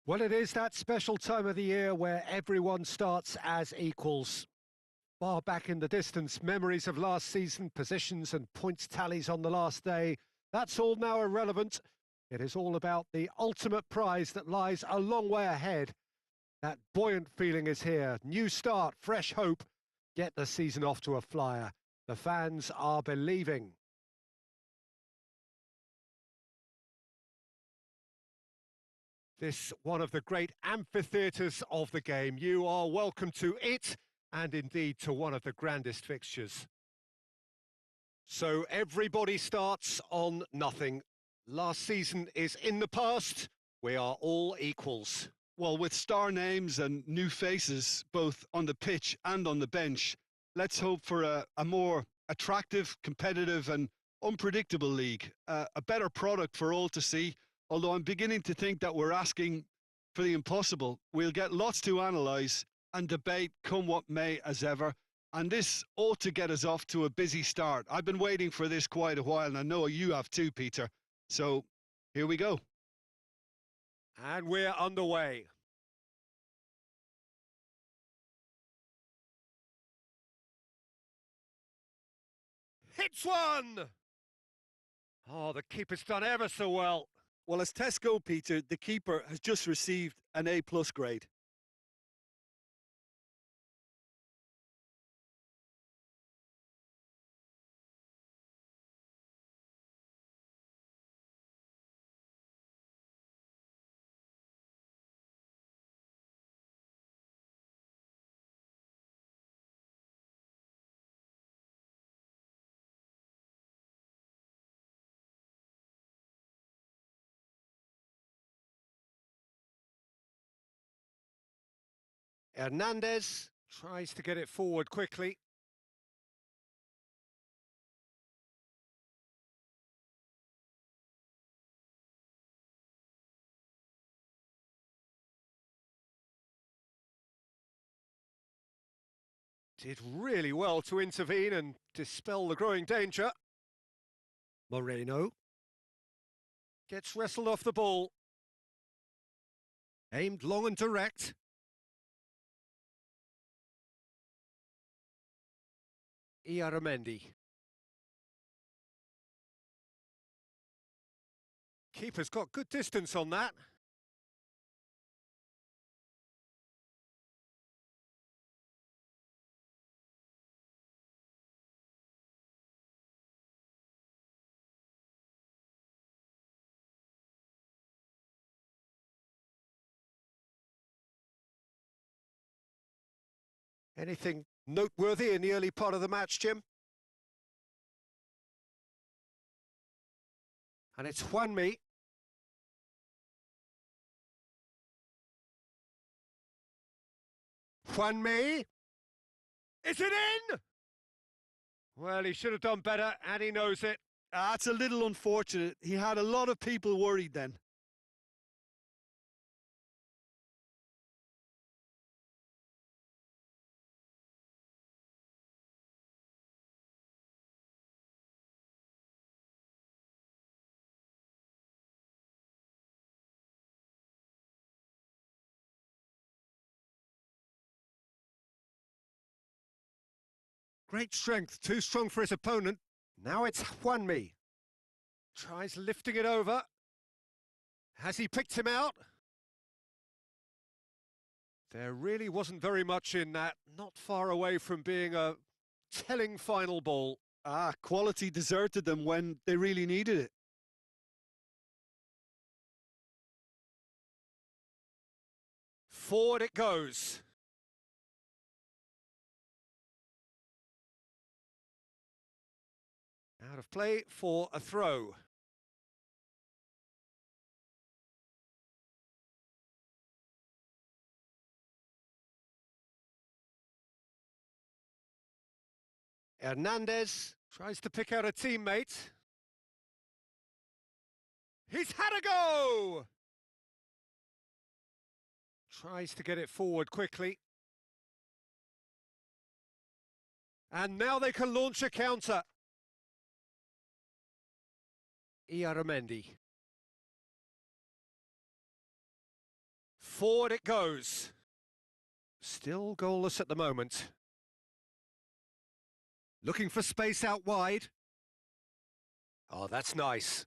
Well, it is that special time of the year where everyone starts as equals. Far back in the distance, memories of last season, positions and points tallies on the last day, that's all now irrelevant. It is all about the ultimate prize that lies a long way ahead. That buoyant feeling is here. New start, fresh hope. Get the season off to a flyer. The fans are believing. This one of the great amphitheatres of the game. You are welcome to it, and indeed to one of the grandest fixtures. So everybody starts on nothing. Last season is in the past. We are all equals. Well, with star names and new faces, both on the pitch and on the bench, let's hope for a more attractive, competitive and unpredictable league. A better product for all to see, although I'm beginning to think that we're asking for the impossible. We'll get lots to analyse and debate, come what may, as ever. And this ought to get us off to a busy start. I've been waiting for this quite a while, and I know you have too, Peter. So, here we go. And we're underway. Hits one! Oh, the keeper's done ever so well. Well, as tests go, Peter, the keeper has just received an A+ grade. Hernandez tries to get it forward quickly. Did really well to intervene and dispel the growing danger. Moreno gets wrestled off the ball. Aimed long and direct. Iaramendi. Keeper's got good distance on that. Anything noteworthy in the early part of the match, Jim? And it's Juanmi. Juanmi. Is it in? Well, he should have done better, and he knows it. That's a little unfortunate. He had a lot of people worried then. Great strength, too strong for his opponent. Now it's Juanmi. Tries lifting it over. Has he picked him out? There really wasn't very much in that. Not far away from being a telling final ball. Quality deserted them when they really needed it. Forward it goes. Out of play for a throw. Hernandez tries to pick out a teammate. He's had a go! Tries to get it forward quickly. And now they can launch a counter. Iaramendi. Forward it goes. Still goalless at the moment. Looking for space out wide. Oh, that's nice.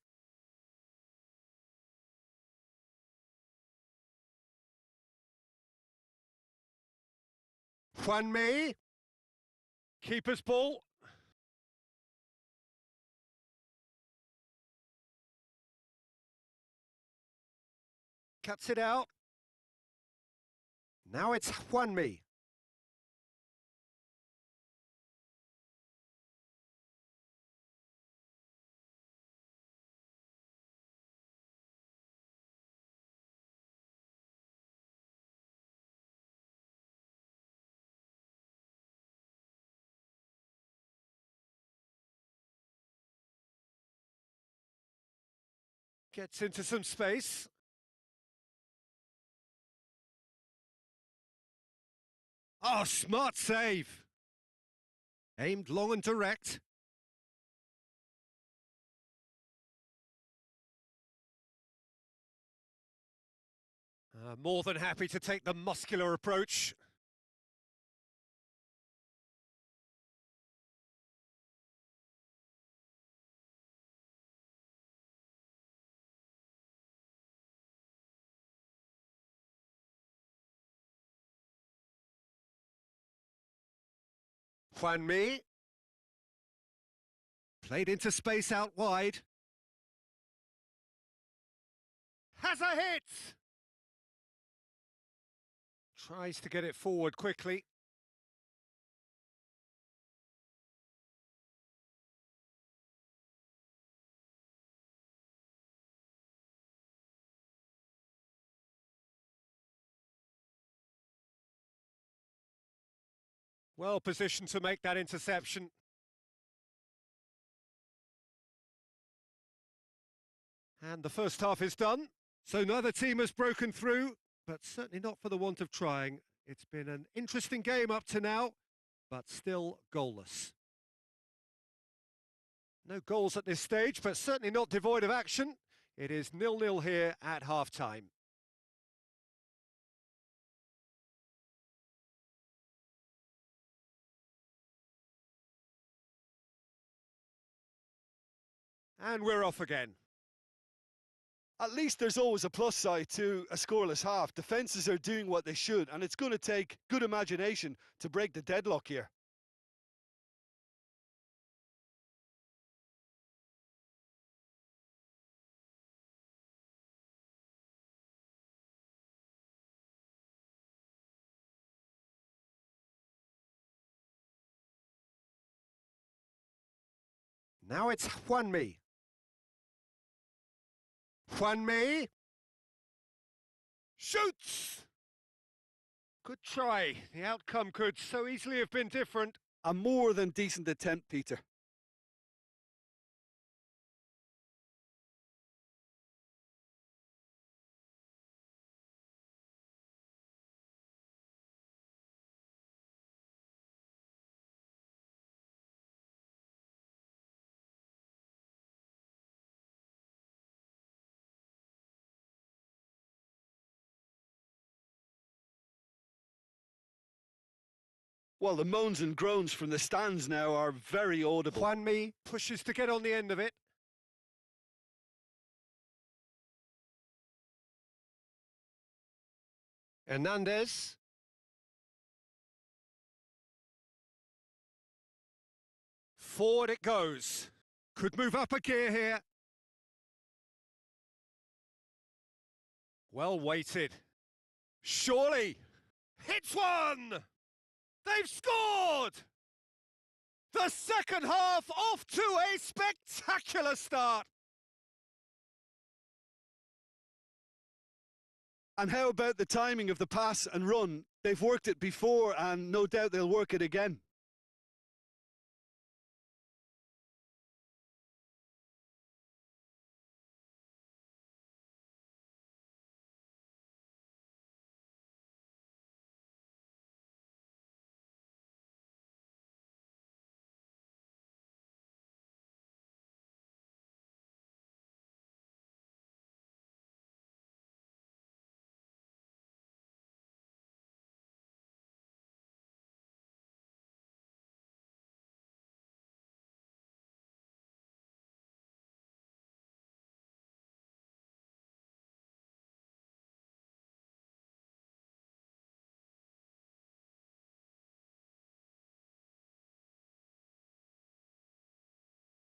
Juanmi. Keeper's ball. Cuts it out. Now it's Juanmi. Gets into some space. Oh, smart save. Aimed long and direct. More than happy to take the muscular approach. Juanmi. Played into space out wide. Has a hit! Tries to get it forward quickly. Well positioned to make that interception. And the first half is done. So neither team has broken through, but certainly not for the want of trying. It's been an interesting game up to now, but still goalless. No goals at this stage, but certainly not devoid of action. It is 0-0 here at half-time. And we're off again. At least there's always a plus side to a scoreless half. Defences are doing what they should, and it's going to take good imagination to break the deadlock here. Now it's Juanmi. Juanmi. Shoots! Good try. The outcome could so easily have been different. A more than decent attempt, Peter. Well, the moans and groans from the stands now are very audible. Juanmi pushes to get on the end of it. Hernandez. Forward it goes. Could move up a gear here. Well weighted. Surely. Hits one! They've scored! The second half off to a spectacular start. And how about the timing of the pass and run? They've worked it before, and no doubt they'll work it again.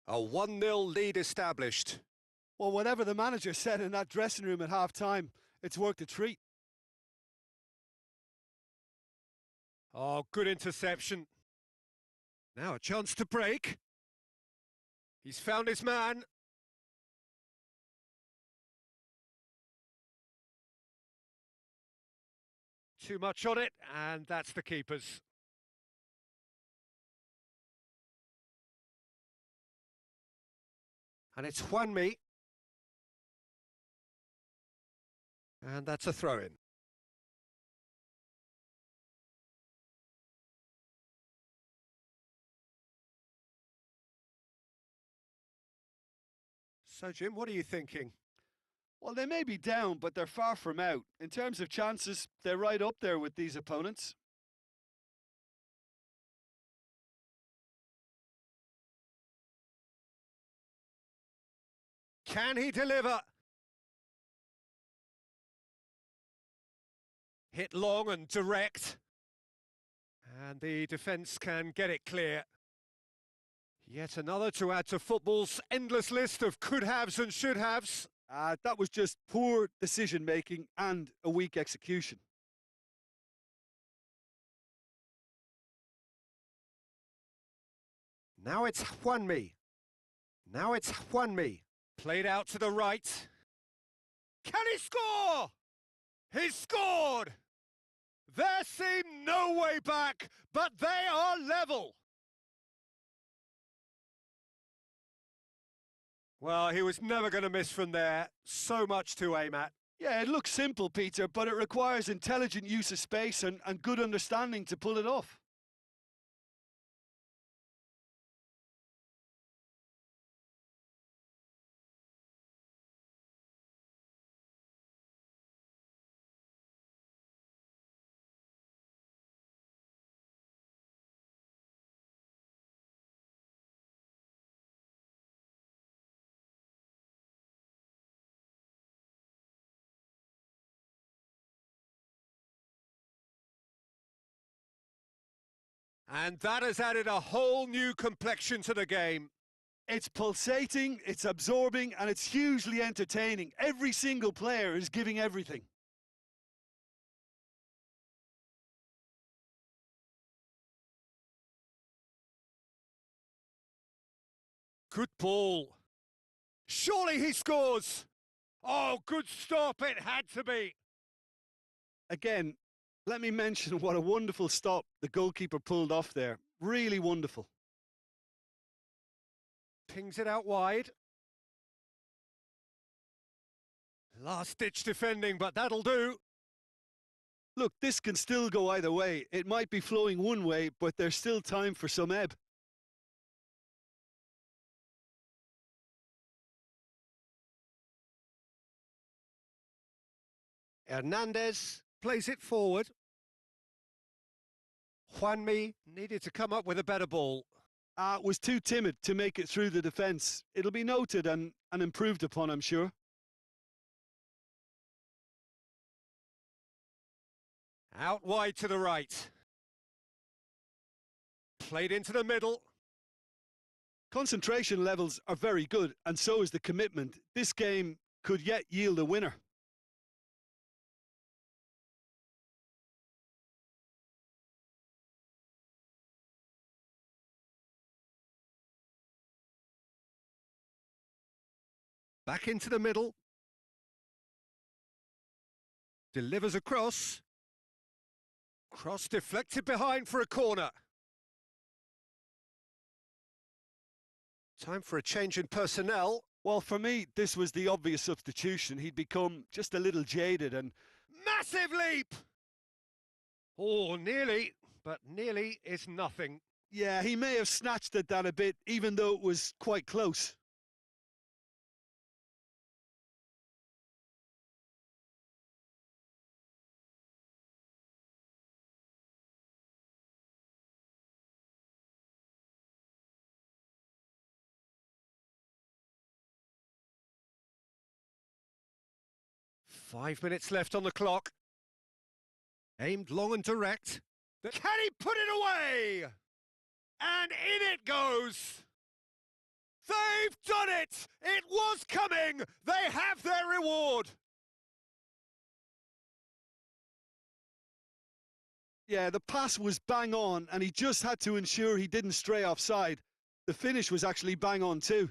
A 1-0 lead established. Well, whatever the manager said in that dressing room at half-time, it's worked a treat. Oh, good interception. Now a chance to break. He's found his man. Too much on it, and that's the keeper's. And it's Juanmi. And that's a throw-in. So, Jim, what are you thinking? Well, they may be down, but they're far from out. In terms of chances, they're right up there with these opponents. Can he deliver? Hit long and direct. And the defence can get it clear. Yet another to add to football's endless list of could-haves and should-haves. That was just poor decision-making and a weak execution. Now it's Juanmi. Now it's Juanmi. Played out to the right. Can he score? He scored! There seemed no way back, but they are level. Well, he was never going to miss from there. So much to aim at. Yeah, it looks simple, Peter, but it requires intelligent use of space and good understanding to pull it off. And that has added a whole new complexion to the game. It's pulsating, it's absorbing, and it's hugely entertaining. Every single player is giving everything. Good ball. Surely he scores. Oh, good stop. It had to be. Again, let me mention what a wonderful stop the goalkeeper pulled off there. Really wonderful. Pings it out wide. Last-ditch defending, but that'll do. Look, this can still go either way. It might be flowing one way, but there's still time for some ebb. Hernandez plays it forward. Juanmi needed to come up with a better ball. Was too timid to make it through the defence. It'll be noted and improved upon, I'm sure. Out wide to the right. Played into the middle. Concentration levels are very good, and so is the commitment. This game could yet yield a winner. Back into the middle. Delivers across. Cross deflected behind for a corner. Time for a change in personnel. Well, for me, this was the obvious substitution. He'd become just a little jaded and... Massive leap! Oh, nearly, but nearly is nothing. Yeah, he may have snatched at that a bit, even though it was quite close. Five minutes left on the clock. Aimed long and direct. Can he put it away? And in it goes! They've done it! It was coming! They have their reward! Yeah, the pass was bang on, and he just had to ensure he didn't stray offside. The finish was actually bang on too.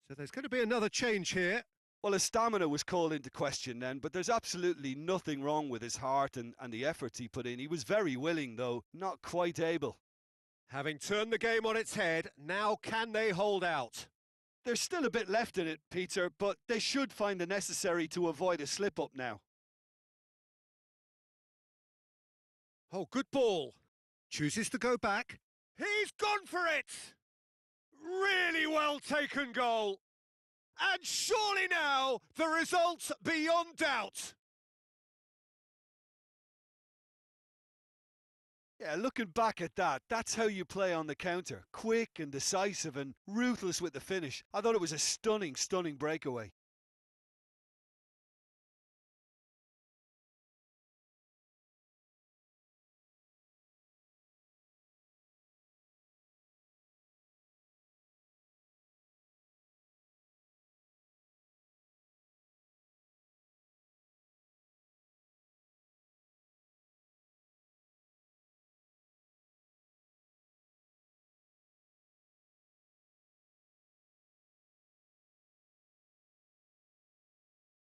So there's going to be another change here. Well, his stamina was called into question then, but there's absolutely nothing wrong with his heart and the efforts he put in. He was very willing, though, not quite able. Having turned the game on its head, now can they hold out? There's still a bit left in it, Peter, but they should find the necessary to avoid a slip-up now. Oh, good ball. Chooses to go back. He's gone for it! Really well taken goal. And surely now, the result's beyond doubt. Yeah, looking back at that, that's how you play on the counter. Quick and decisive and ruthless with the finish. I thought it was a stunning, stunning breakaway.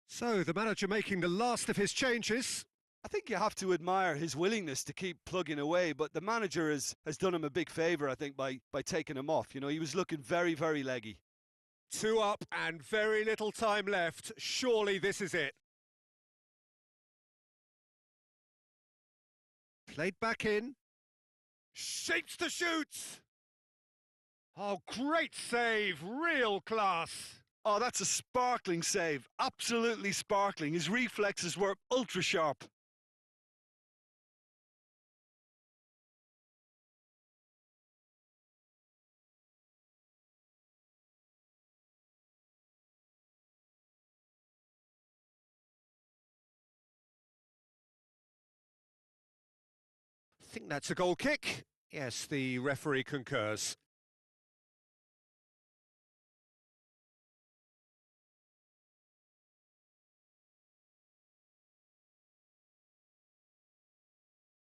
So, the manager making the last of his changes. I think you have to admire his willingness to keep plugging away, but the manager has done him a big favour, I think, by taking him off. You know, he was looking very, very leggy. 2 up and very little time left. Surely this is it. Played back in. Shapes to shoot! Oh, great save. Real class. Oh, that's a sparkling save. Absolutely sparkling. His reflexes were ultra sharp. I think that's a goal kick. Yes, the referee concurs.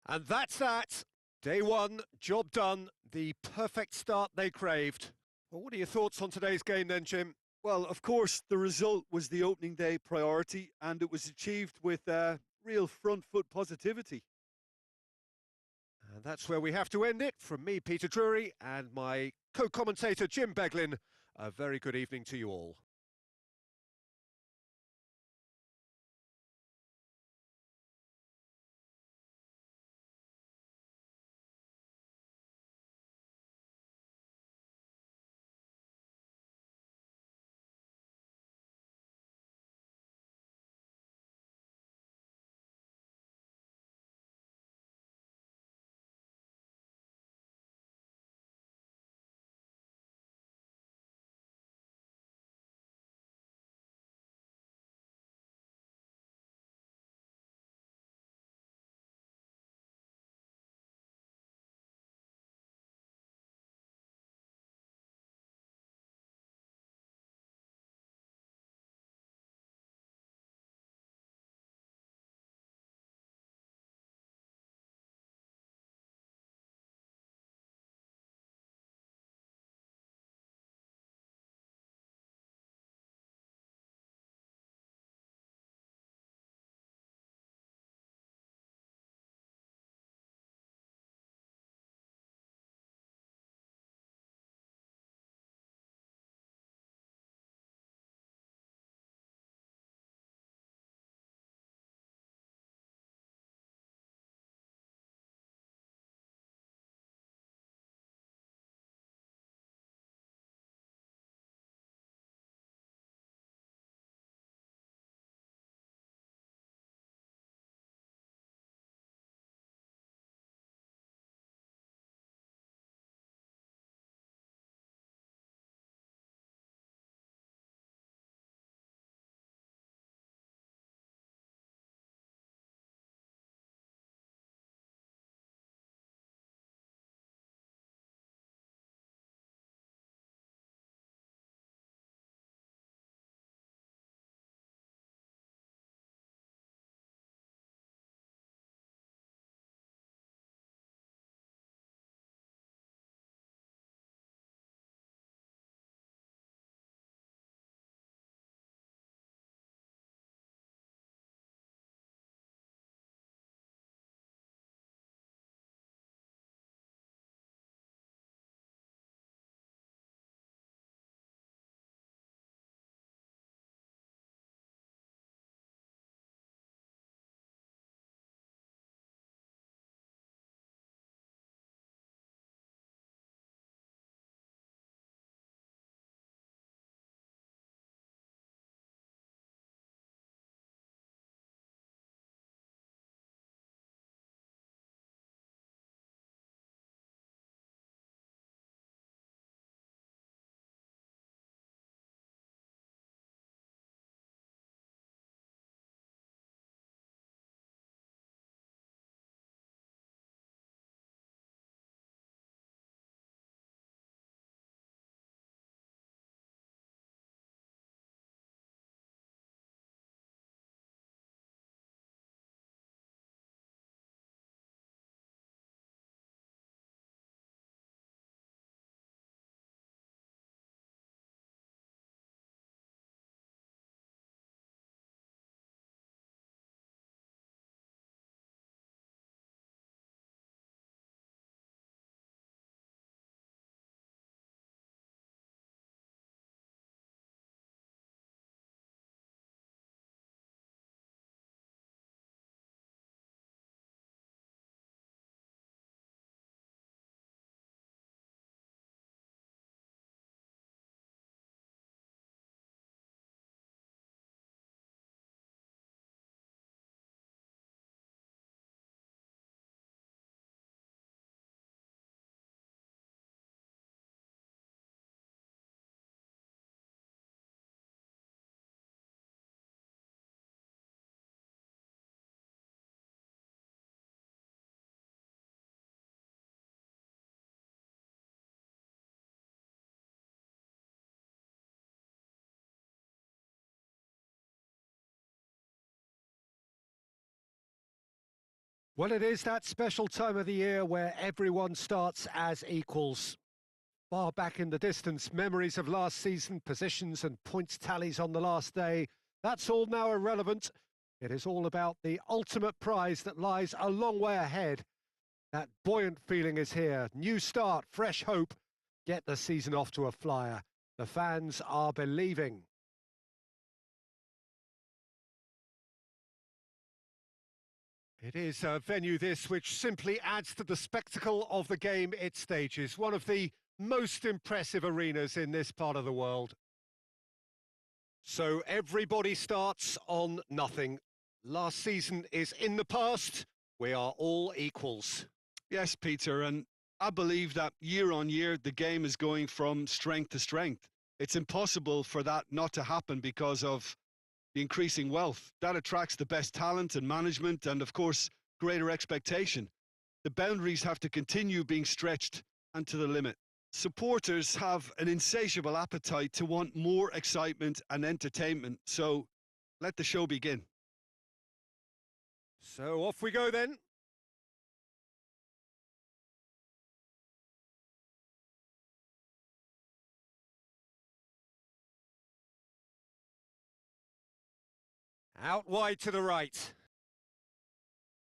And that's that. Day one, job done. The perfect start they craved. Well, what are your thoughts on today's game then, Jim? Well, of course, the result was the opening day priority, and it was achieved with real front foot positivity. And that's where we have to end it. From me, Peter Drury, and my co-commentator, Jim Beglin. A very good evening to you all. Well, it is that special time of the year where everyone starts as equals. Far back in the distance, memories of last season, positions and points tallies on the last day, that's all now irrelevant. It is all about the ultimate prize that lies a long way ahead. That buoyant feeling is here. New start, fresh hope. Get the season off to a flyer. The fans are believing. It is a venue this which simply adds to the spectacle of the game it stages. One of the most impressive arenas in this part of the world. So everybody starts on nothing. Last season is in the past. We are all equals. Yes, Peter, and I believe that year on year the game is going from strength to strength. It's impossible for that not to happen because of the increasing wealth. That attracts the best talent and management and, of course, greater expectation. The boundaries have to continue being stretched and to the limit. Supporters have an insatiable appetite to want more excitement and entertainment, so let the show begin. So off we go then. Out wide to the right.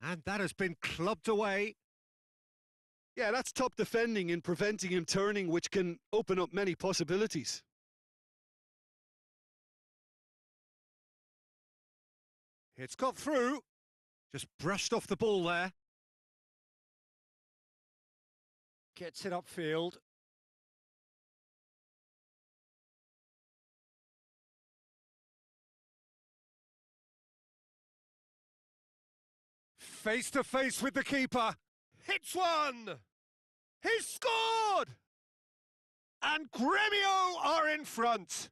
And that has been clubbed away. Yeah, that's top defending in preventing him turning, which can open up many possibilities. It's got through. Just brushed off the ball there. Gets it upfield. Face to face with the keeper. Hits one! He's scored! And Gremio are in front.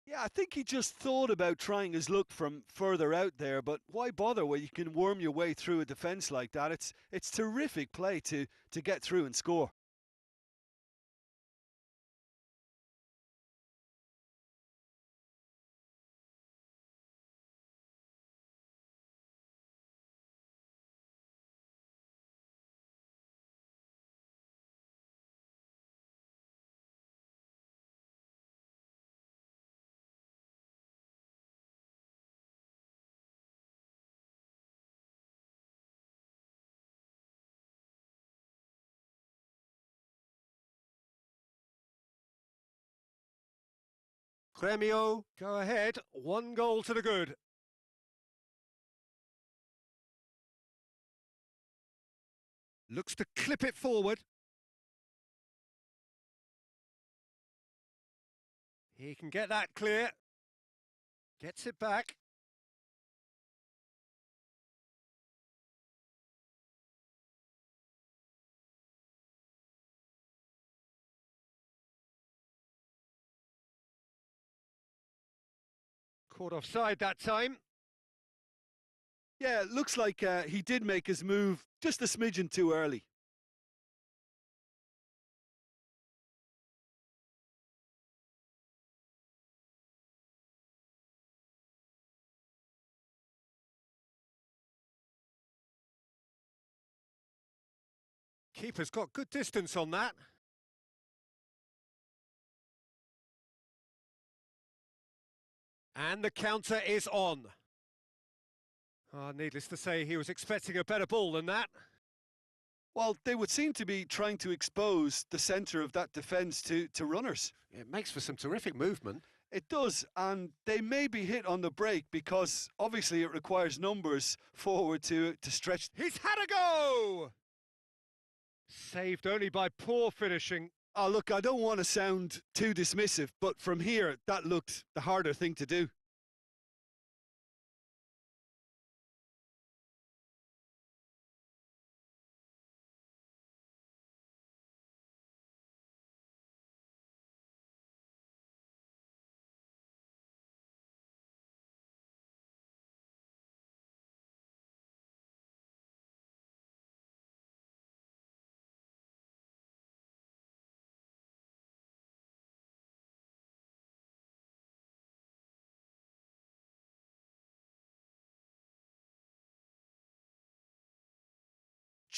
Yeah, I think he just thought about trying his luck from further out there, but why bother when you can worm your way through a defence like that? It's terrific play to get through and score. Gremio, go ahead. 1 goal to the good. Looks to clip it forward. He can get that clear. Gets it back. Caught offside that time. Yeah, it looks like he did make his move just a smidgen too early. Keeper's got good distance on that. And the counter is on. Needless to say, he was expecting a better ball than that. Well, they would seem to be trying to expose the centre of that defence to runners. It makes for some terrific movement. It does, and they may be hit on the break because obviously it requires numbers forward to stretch. He's had a go! Saved only by poor finishing. Oh, look, I don't want to sound too dismissive, but from here, that looked the harder thing to do.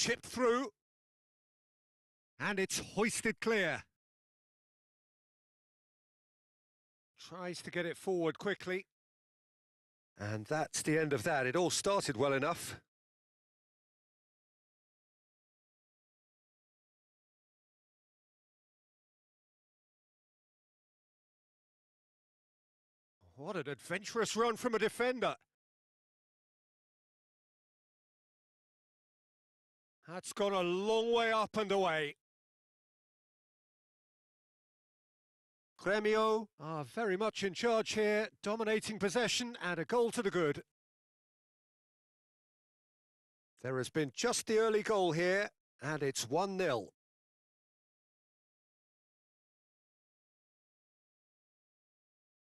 chipped through. And it's hoisted clear. Tries to get it forward quickly. And that's the end of that. It all started well enough. What an adventurous run from a defender. That's gone a long way up and away. Gremio are very much in charge here, dominating possession and a goal to the good. There has been just the early goal here, and it's 1-0.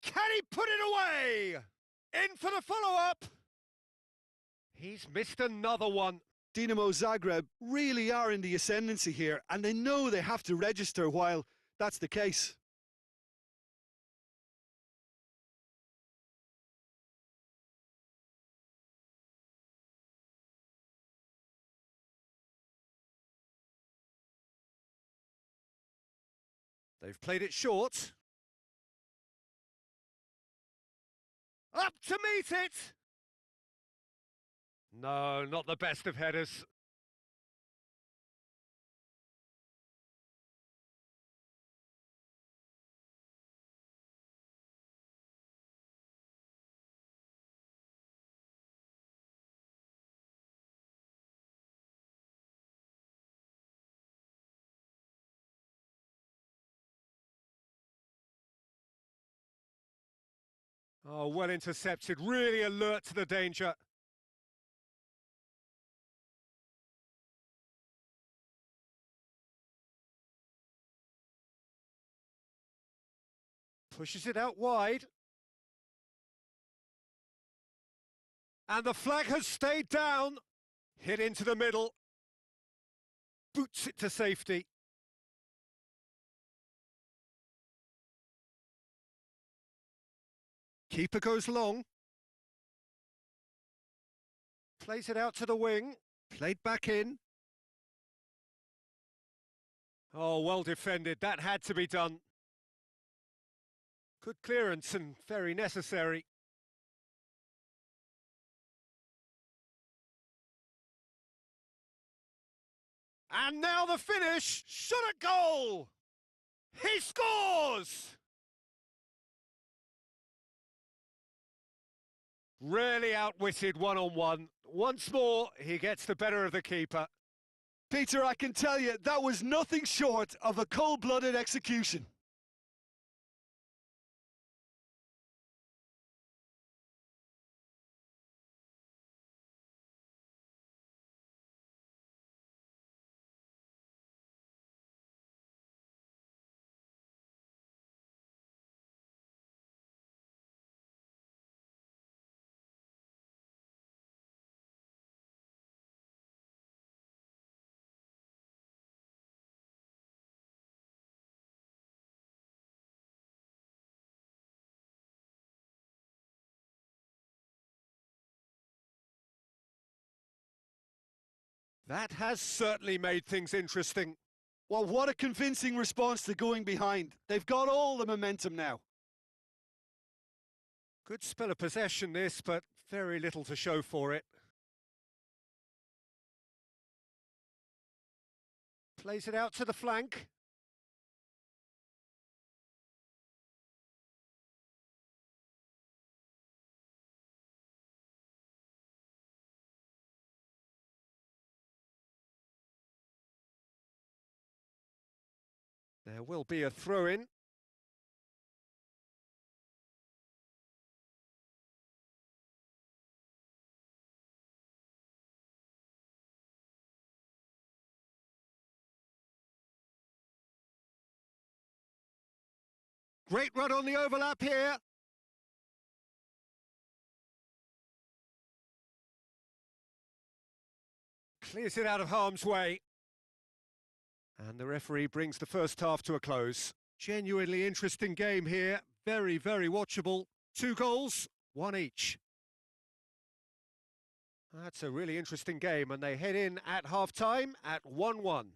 Can he put it away? In for the follow-up. He's missed another one. Dinamo Zagreb really are in the ascendancy here, and they know they have to register while that's the case. They've played it short. Up to meet it! No, not the best of headers. Oh, well intercepted, really alert to the danger. Pushes it out wide. And the flag has stayed down. Hit into the middle. Boots it to safety. Keeper goes long. Plays it out to the wing. Played back in. Oh, well defended. That had to be done. Good clearance and very necessary. And now the finish. Shot at goal. He scores! Really outwitted one-on-one. Once more, he gets the better of the keeper. Peter, I can tell you, that was nothing short of a cold-blooded execution. That has certainly made things interesting. Well, what a convincing response to going behind. They've got all the momentum now. Good spell of possession this, but very little to show for it. Plays it out to the flank. There will be a throw-in. Great run on the overlap here. Clears it out of harm's way. And the referee brings the first half to a close. Genuinely interesting game here. Very, very watchable. 2 goals, 1 each. That's a really interesting game, and they head in at half-time at 1-1.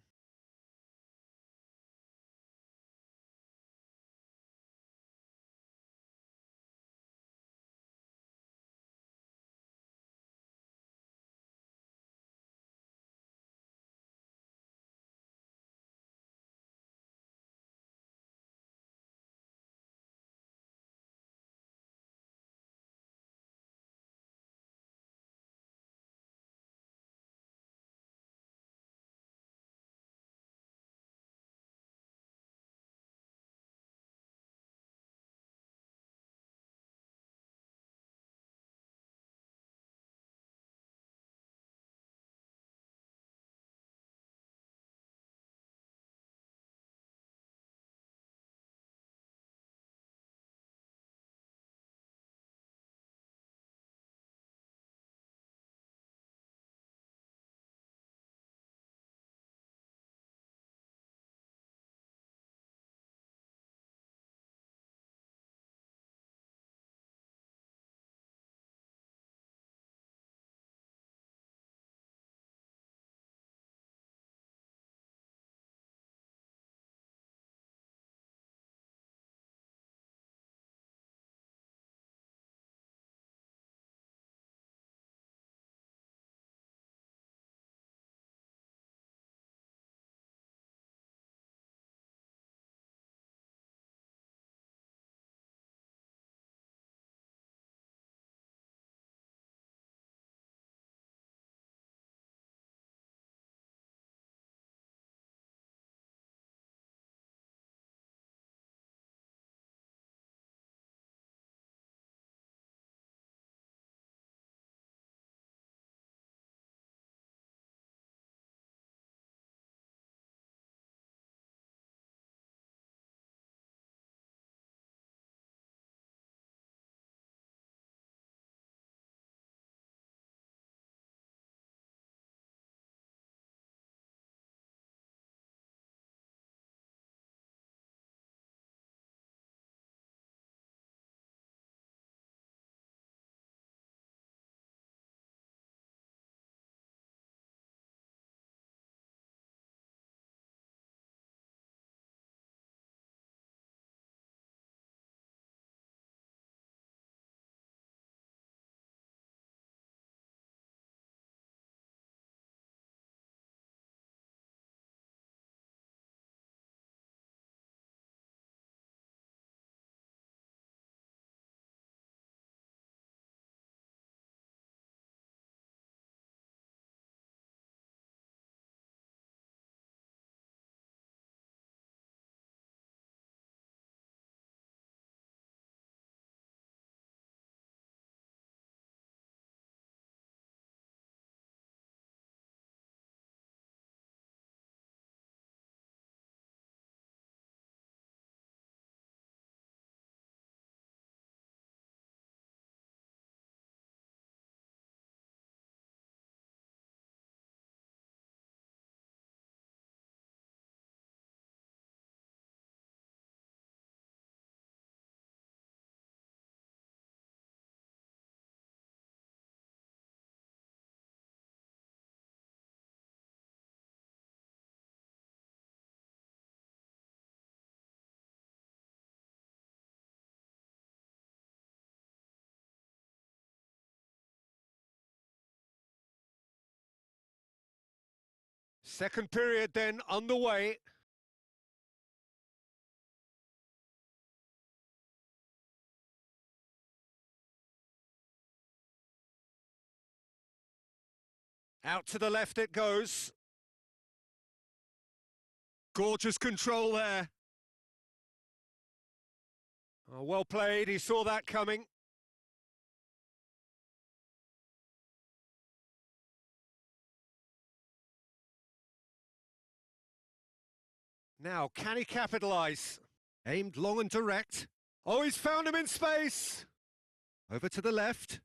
Second period then underway. Out to the left it goes. Gorgeous control there. Oh, well played, he saw that coming. Now, can he capitalise? Aimed long and direct. Oh, he's found him in space. Over to the left.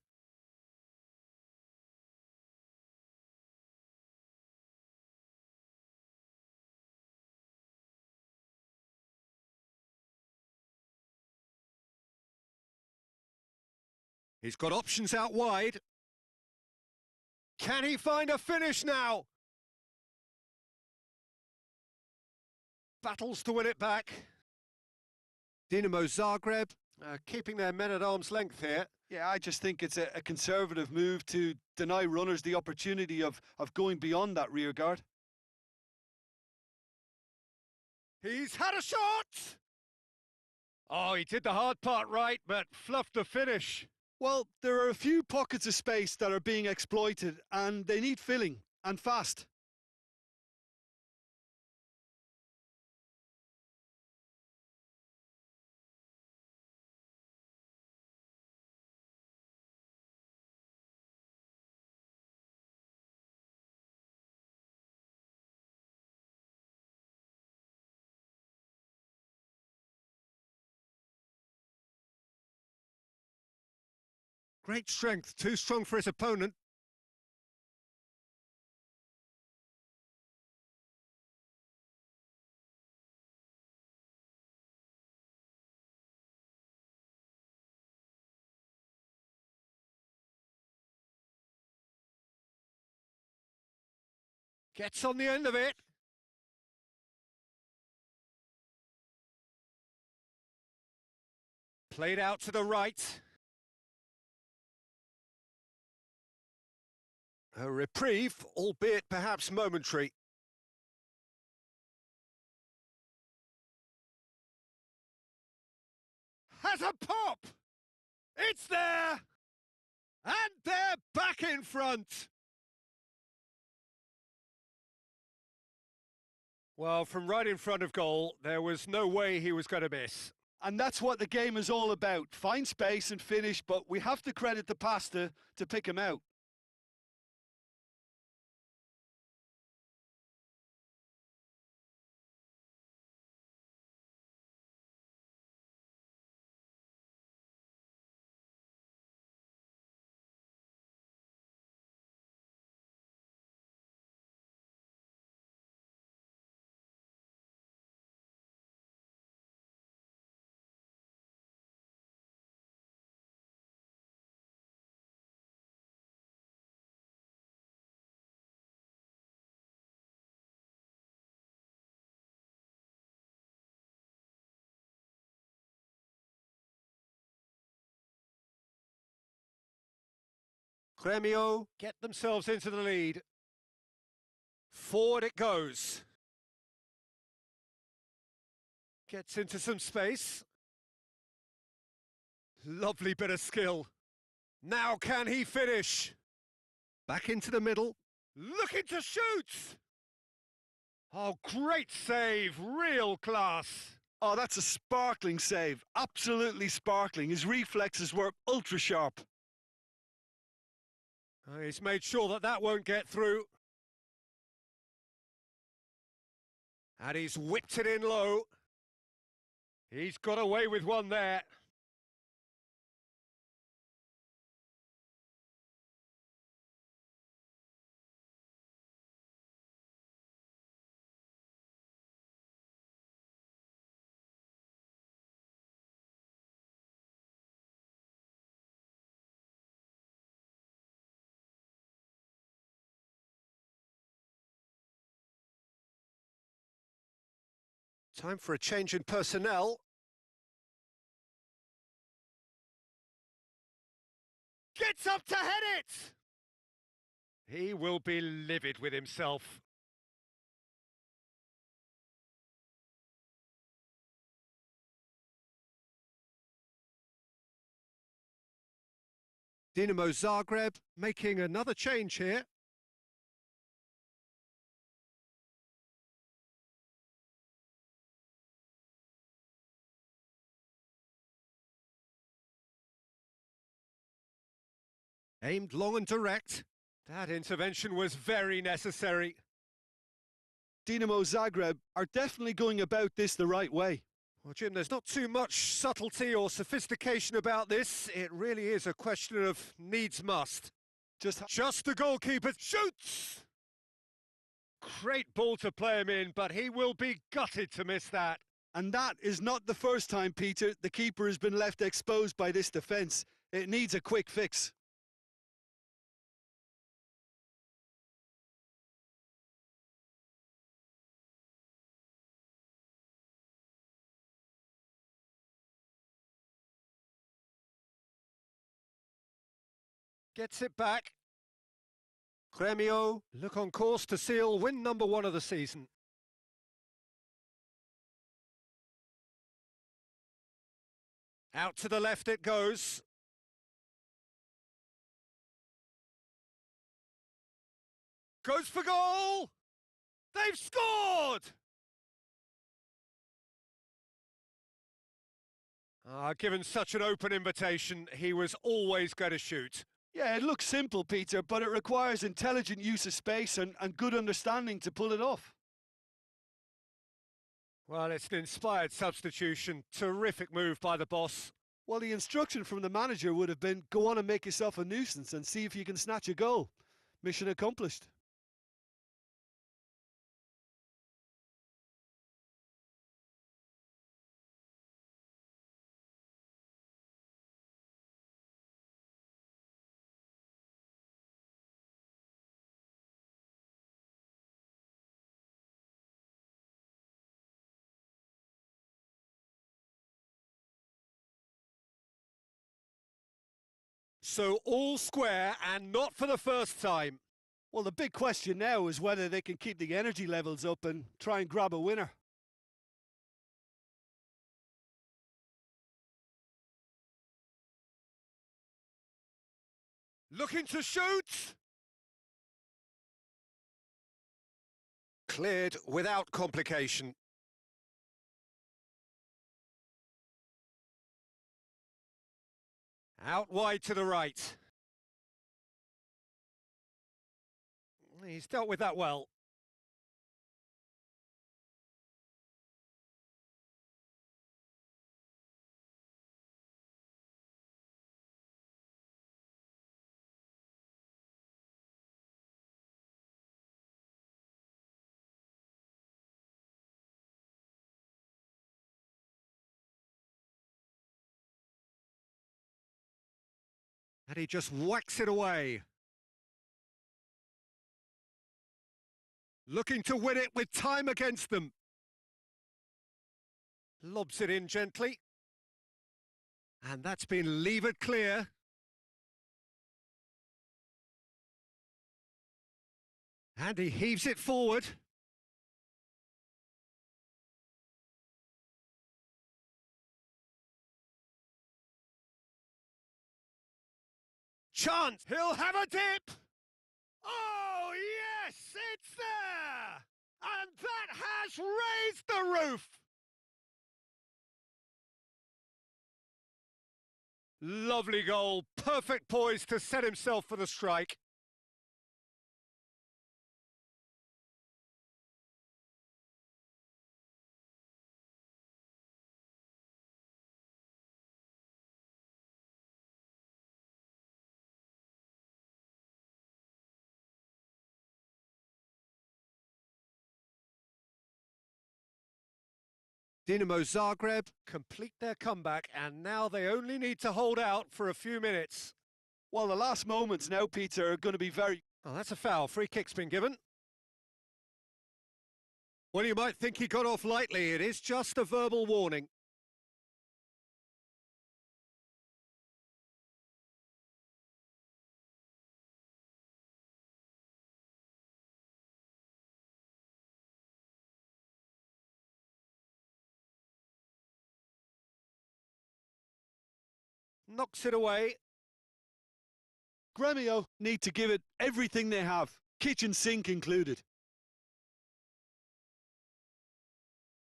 He's got options out wide. Can he find a finish now? Battles to win it back. Dinamo Zagreb keeping their men at arm's length here. Yeah, I just think it's a conservative move to deny runners the opportunity of going beyond that rear guard. He's had a shot! Oh, he did the hard part right, but fluffed the finish. Well, there are a few pockets of space that are being exploited, and they need filling, and fast. Great strength, too strong for his opponent. Gets on the end of it. Played out to the right. A reprieve, albeit perhaps momentary. Has a pop! It's there! And they're back in front! Well, from right in front of goal, there was no way he was going to miss. And that's what the game is all about. Find space and finish, but we have to credit the passer to pick him out. Gremio get themselves into the lead. Forward it goes. Gets into some space. Lovely bit of skill. Now can he finish? Back into the middle. Looking to shoot! Oh, great save. Real class. Oh, that's a sparkling save. Absolutely sparkling. His reflexes were ultra sharp. He's made sure that that won't get through. And he's whipped it in low. He's got away with one there. Time for a change in personnel. Gets up to head it! He will be livid with himself. Dinamo Zagreb making another change here. Aimed long and direct. That intervention was very necessary. Dinamo Zagreb are definitely going about this the right way. Well, Jim, there's not too much subtlety or sophistication about this. It really is a question of needs must. Just the goalkeeper shoots! Great ball to play him in, but he will be gutted to miss that. And that is not the first time, Peter, the keeper has been left exposed by this defence. It needs a quick fix. Gets it back. Gremio look on course to seal win number 1 of the season. Out to the left it goes. Goes for goal! They've scored! Given such an open invitation, he was always going to shoot. Yeah, it looks simple, Peter, but it requires intelligent use of space and good understanding to pull it off. Well, it's an inspired substitution. Terrific move by the boss. Well, the instruction from the manager would have been, go on and make yourself a nuisance and see if you can snatch a goal. Mission accomplished. So all square, and not for the first time. Well, the big question now is whether they can keep the energy levels up and try and grab a winner. Looking to shoot! Cleared without complication. Out wide to the right. He's dealt with that well. And he just whacks it away. Looking to win it with time against them. Lobs it in gently. And that's been levered clear. And he heaves it forward. Chance, he'll have a dip! Oh yes, it's there! And that has raised the roof! Lovely goal, perfect poise to set himself for the strike. Dinamo Zagreb complete their comeback, and now they only need to hold out for a few minutes. Well, the last moments now, Peter, are going to be very... Oh, that's a foul. Free kick's been given. Well, you might think he got off lightly. It is just a verbal warning. Knocks it away. Gremio need to give it everything they have, kitchen sink included.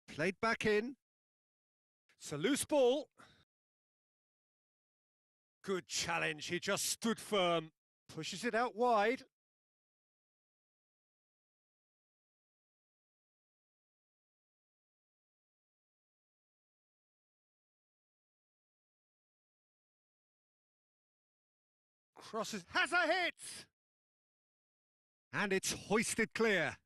Played back in. It's a loose ball. Good challenge, he just stood firm. Pushes it out wide. Crosses, has a hit! And it's hoisted clear.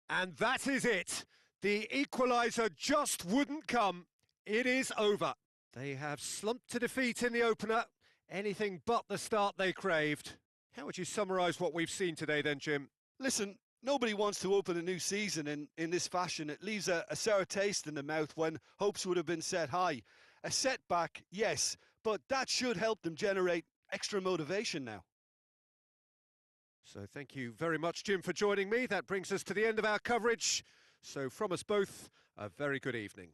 And that is it. The equaliser just wouldn't come. It is over. They have slumped to defeat in the opener. Anything but the start they craved. How would you summarise what we've seen today then, Jim? Listen, nobody wants to open a new season in this fashion. It leaves a sour taste in the mouth when hopes would have been set high. A setback, yes, but that should help them generate extra motivation now. So thank you very much, Jim, for joining me. That brings us to the end of our coverage. So from us both, a very good evening.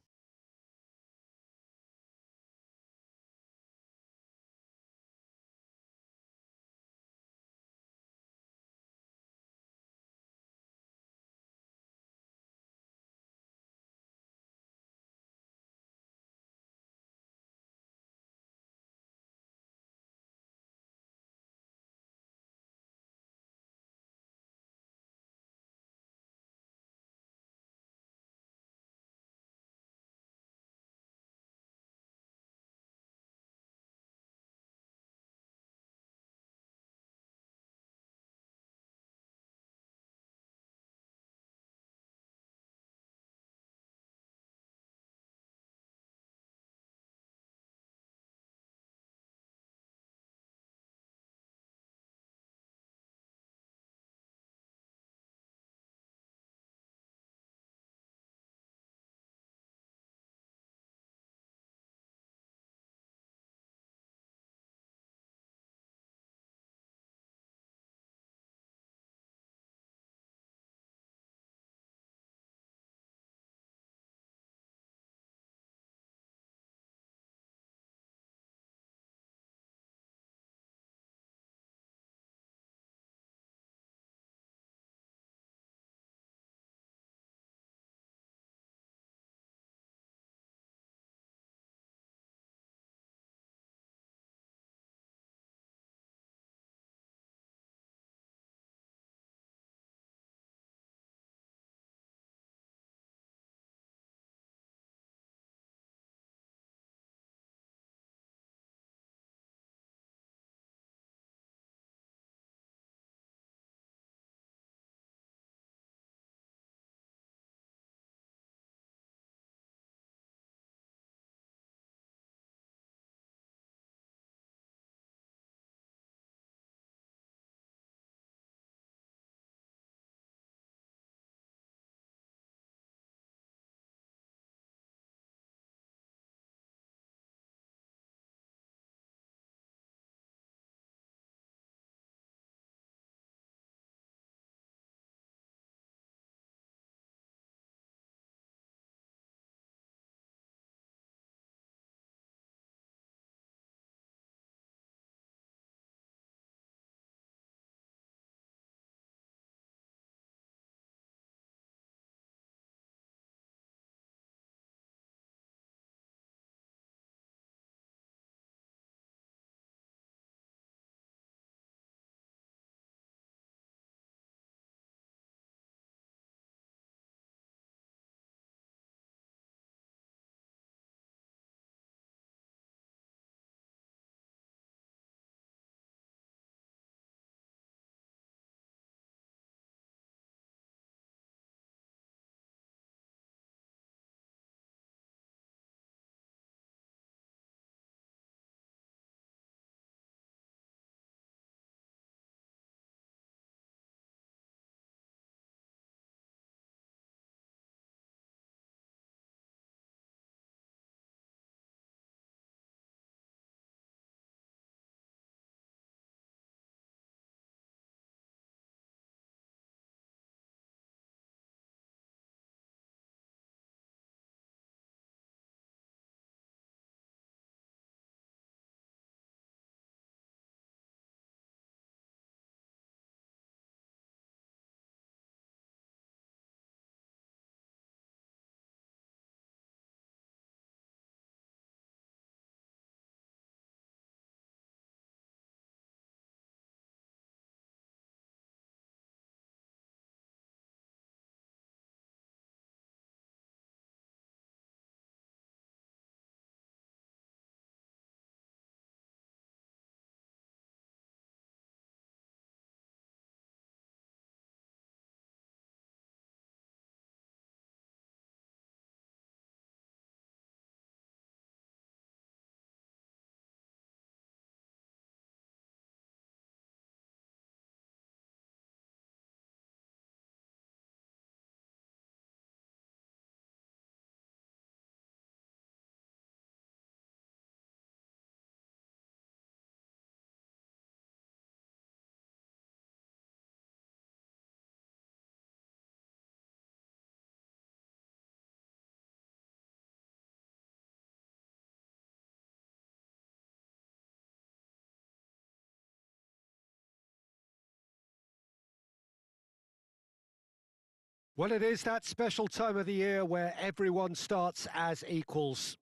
Well, it is that special time of the year where everyone starts as equals.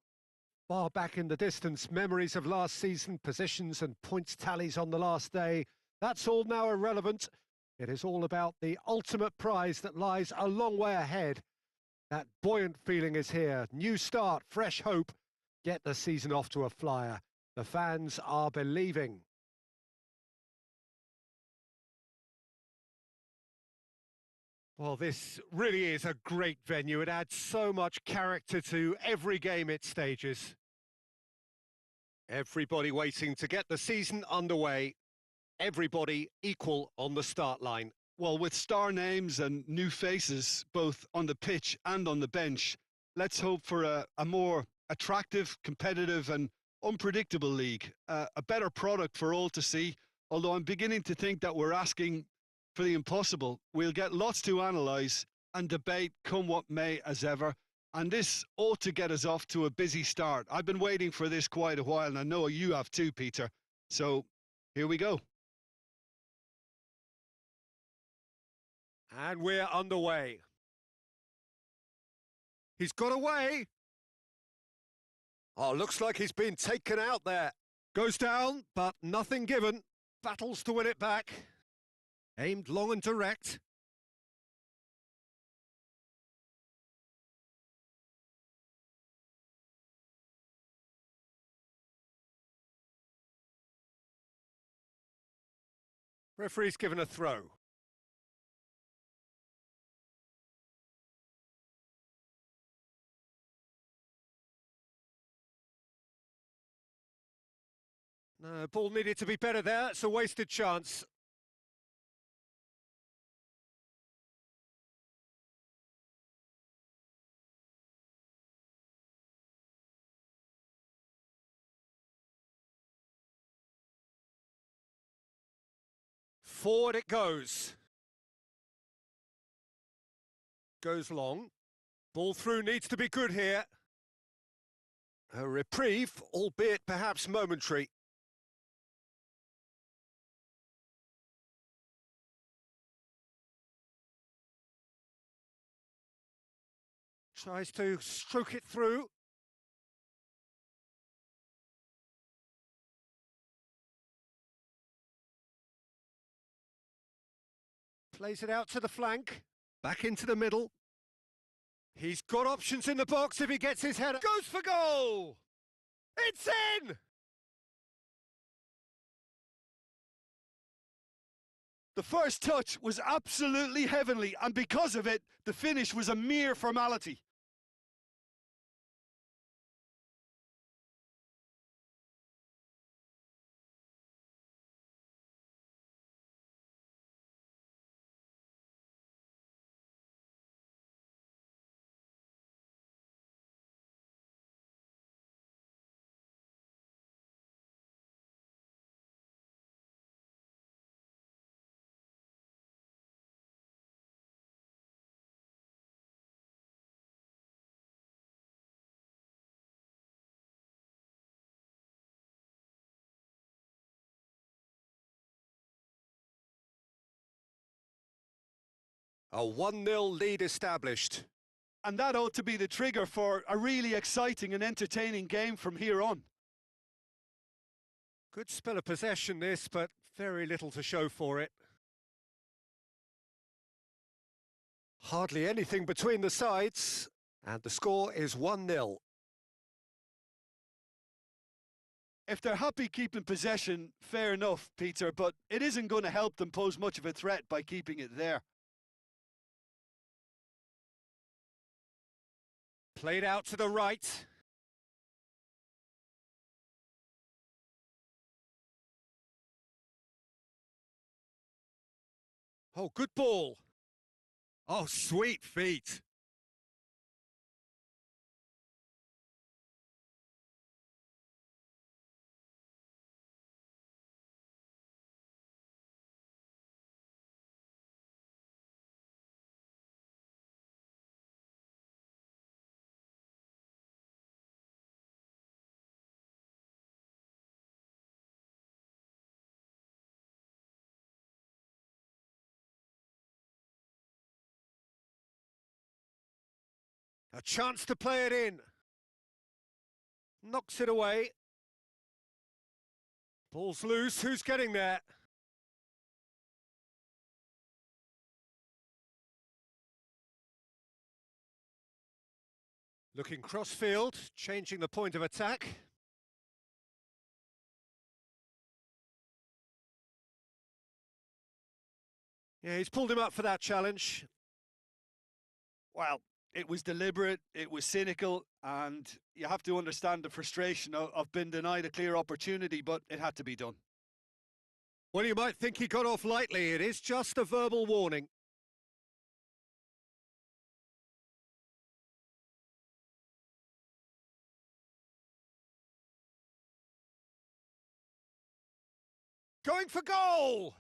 Far back in the distance, memories of last season, positions and points tallies on the last day, that's all now irrelevant. It is all about the ultimate prize that lies a long way ahead. That buoyant feeling is here. New start, fresh hope. Get the season off to a flyer. The fans are believing. Well, this really is a great venue. It adds so much character to every game it stages. Everybody waiting to get the season underway. Everybody equal on the start line. Well, with star names and new faces, both on the pitch and on the bench, let's hope for a more attractive, competitive and unpredictable league. A better product for all to see, although I'm beginning to think that we're asking for the impossible. We'll get lots to analyse and debate come what may as ever. And this ought to get us off to a busy start. I've been waiting for this quite a while, and I know you have too, Peter. So here we go. And we're underway. He's got away. Oh, looks like he's been taken out there. Goes down, but nothing given. Battles to win it back. Aimed long and direct. Referee's given a throw. No, ball needed to be better there. It's a wasted chance. Forward it goes. Goes long. Ball through needs to be good here. A reprieve, albeit perhaps momentary. Tries to stroke it through. Plays it out to the flank. Back into the middle. He's got options in the box if he gets his head. Goes for goal! It's in! The first touch was absolutely heavenly, and because of it, the finish was a mere formality. A 1-0 lead established. And that ought to be the trigger for a really exciting and entertaining game from here on. Good spell of possession this, but very little to show for it. Hardly anything between the sides, and the score is 1-0. If they're happy keeping possession, fair enough, Peter, but it isn't going to help them pose much of a threat by keeping it there. Played out to the right. Oh, good ball. Oh, sweet feet. A chance to play it in. Knocks it away. Ball's loose, who's getting there? Looking cross-field, changing the point of attack. Yeah, he's pulled him up for that challenge. Well, it was deliberate, it was cynical, and you have to understand the frustration of being denied a clear opportunity, but it had to be done. Well, you might think he got off lightly. It is just a verbal warning. Going for goal!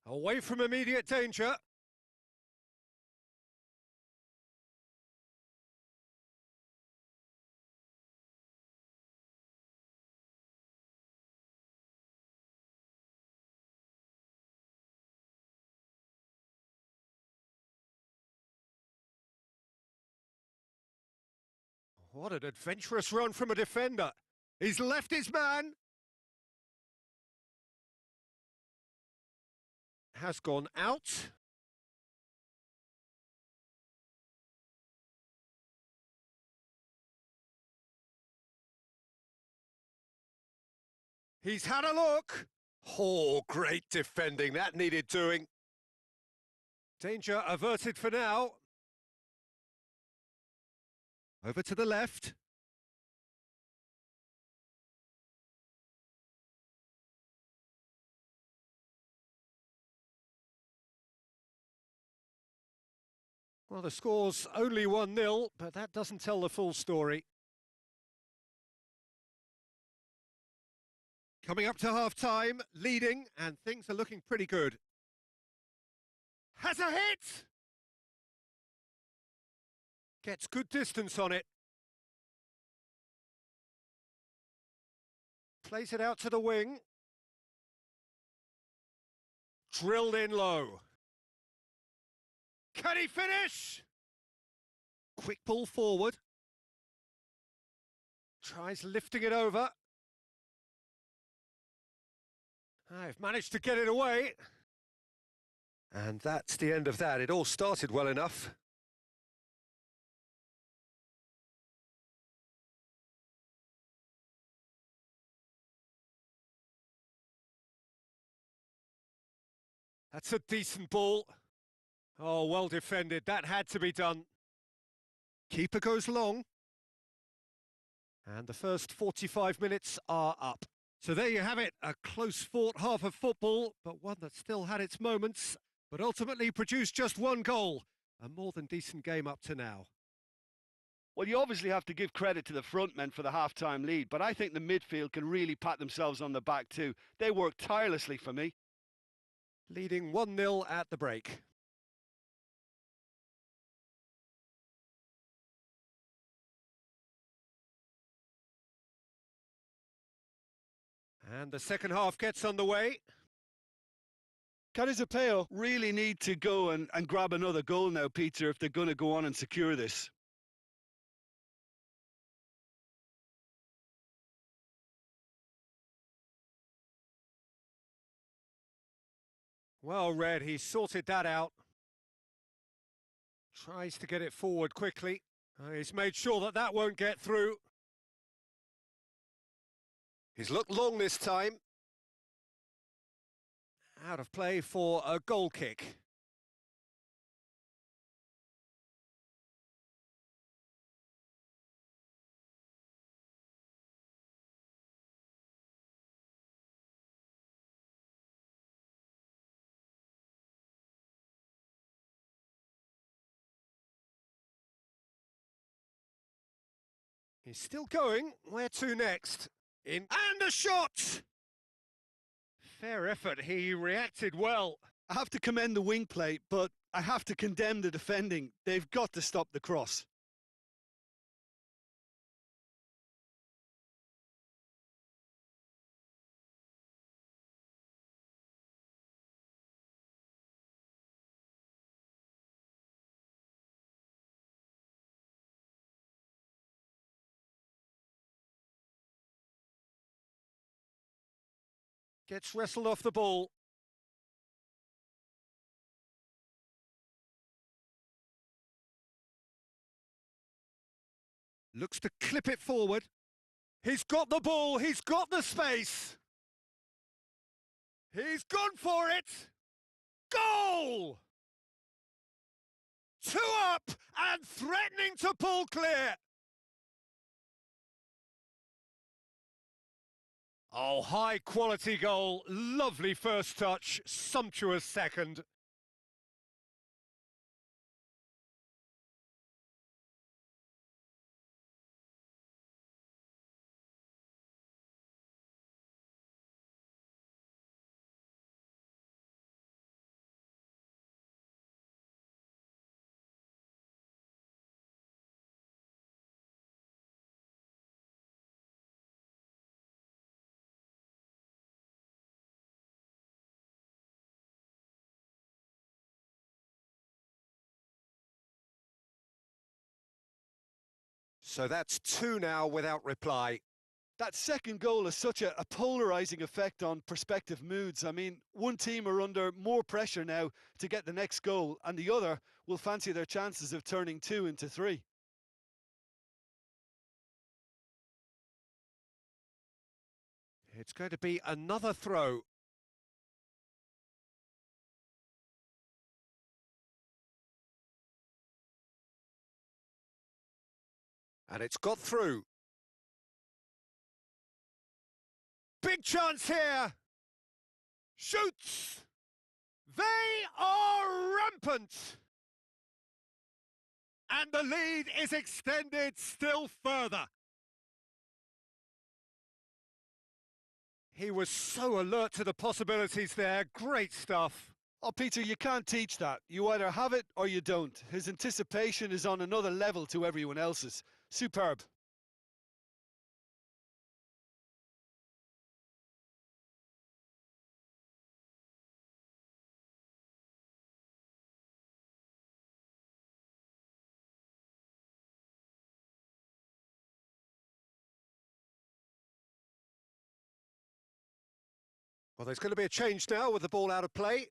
Away from immediate danger. What an adventurous run from a defender. He's left his man. Has gone out. He's had a look. Oh, great defending. That needed doing. Danger averted for now. Over to the left. Well, the score's only 1-0, but that doesn't tell the full story. Coming up to half-time, leading, and things are looking pretty good. Has a hit! Gets good distance on it. Plays it out to the wing. Drilled in low. Can he finish? Quick ball forward. Tries lifting it over. I've managed to get it away. And that's the end of that. It all started well enough. That's a decent ball. Oh, well defended. That had to be done. Keeper goes long. And the first 45 minutes are up. So there you have it, a close-fought half of football, but one that still had its moments, but ultimately produced just one goal. A more than decent game up to now. Well, you obviously have to give credit to the front men for the half-time lead, but I think the midfield can really pat themselves on the back too. They worked tirelessly for me. Leading 1-0 at the break. And the second half gets underway. Carizapeo really need to go and grab another goal now, Peter, if they're going to go on and secure this. Well read, he sorted that out. Tries to get it forward quickly. He's made sure that that won't get through. He's looked long this time. Out of play for a goal kick. He's still going. Where to next? In and a shot! Fair effort, he reacted well. I have to commend the wing play, but I have to condemn the defending. They've got to stop the cross. Gets wrestled off the ball. Looks to clip it forward. He's got the ball, he's got the space. He's gone for it. Goal! 2 up and threatening to pull clear. Oh, high quality goal. Lovely first touch, sumptuous second. So that's 2 now without reply. That second goal has such a polarising effect on prospective moods. I mean, one team are under more pressure now to get the next goal, and the other will fancy their chances of turning 2 into 3. It's going to be another throw. And it's got through. Big chance here. Shoots. They are rampant. And the lead is extended still further. He was so alert to the possibilities there. Great stuff. Oh, Peter, you can't teach that. You either have it or you don't. His anticipation is on another level to everyone else's. Superb. Well, there's going to be a change now with the ball out of play.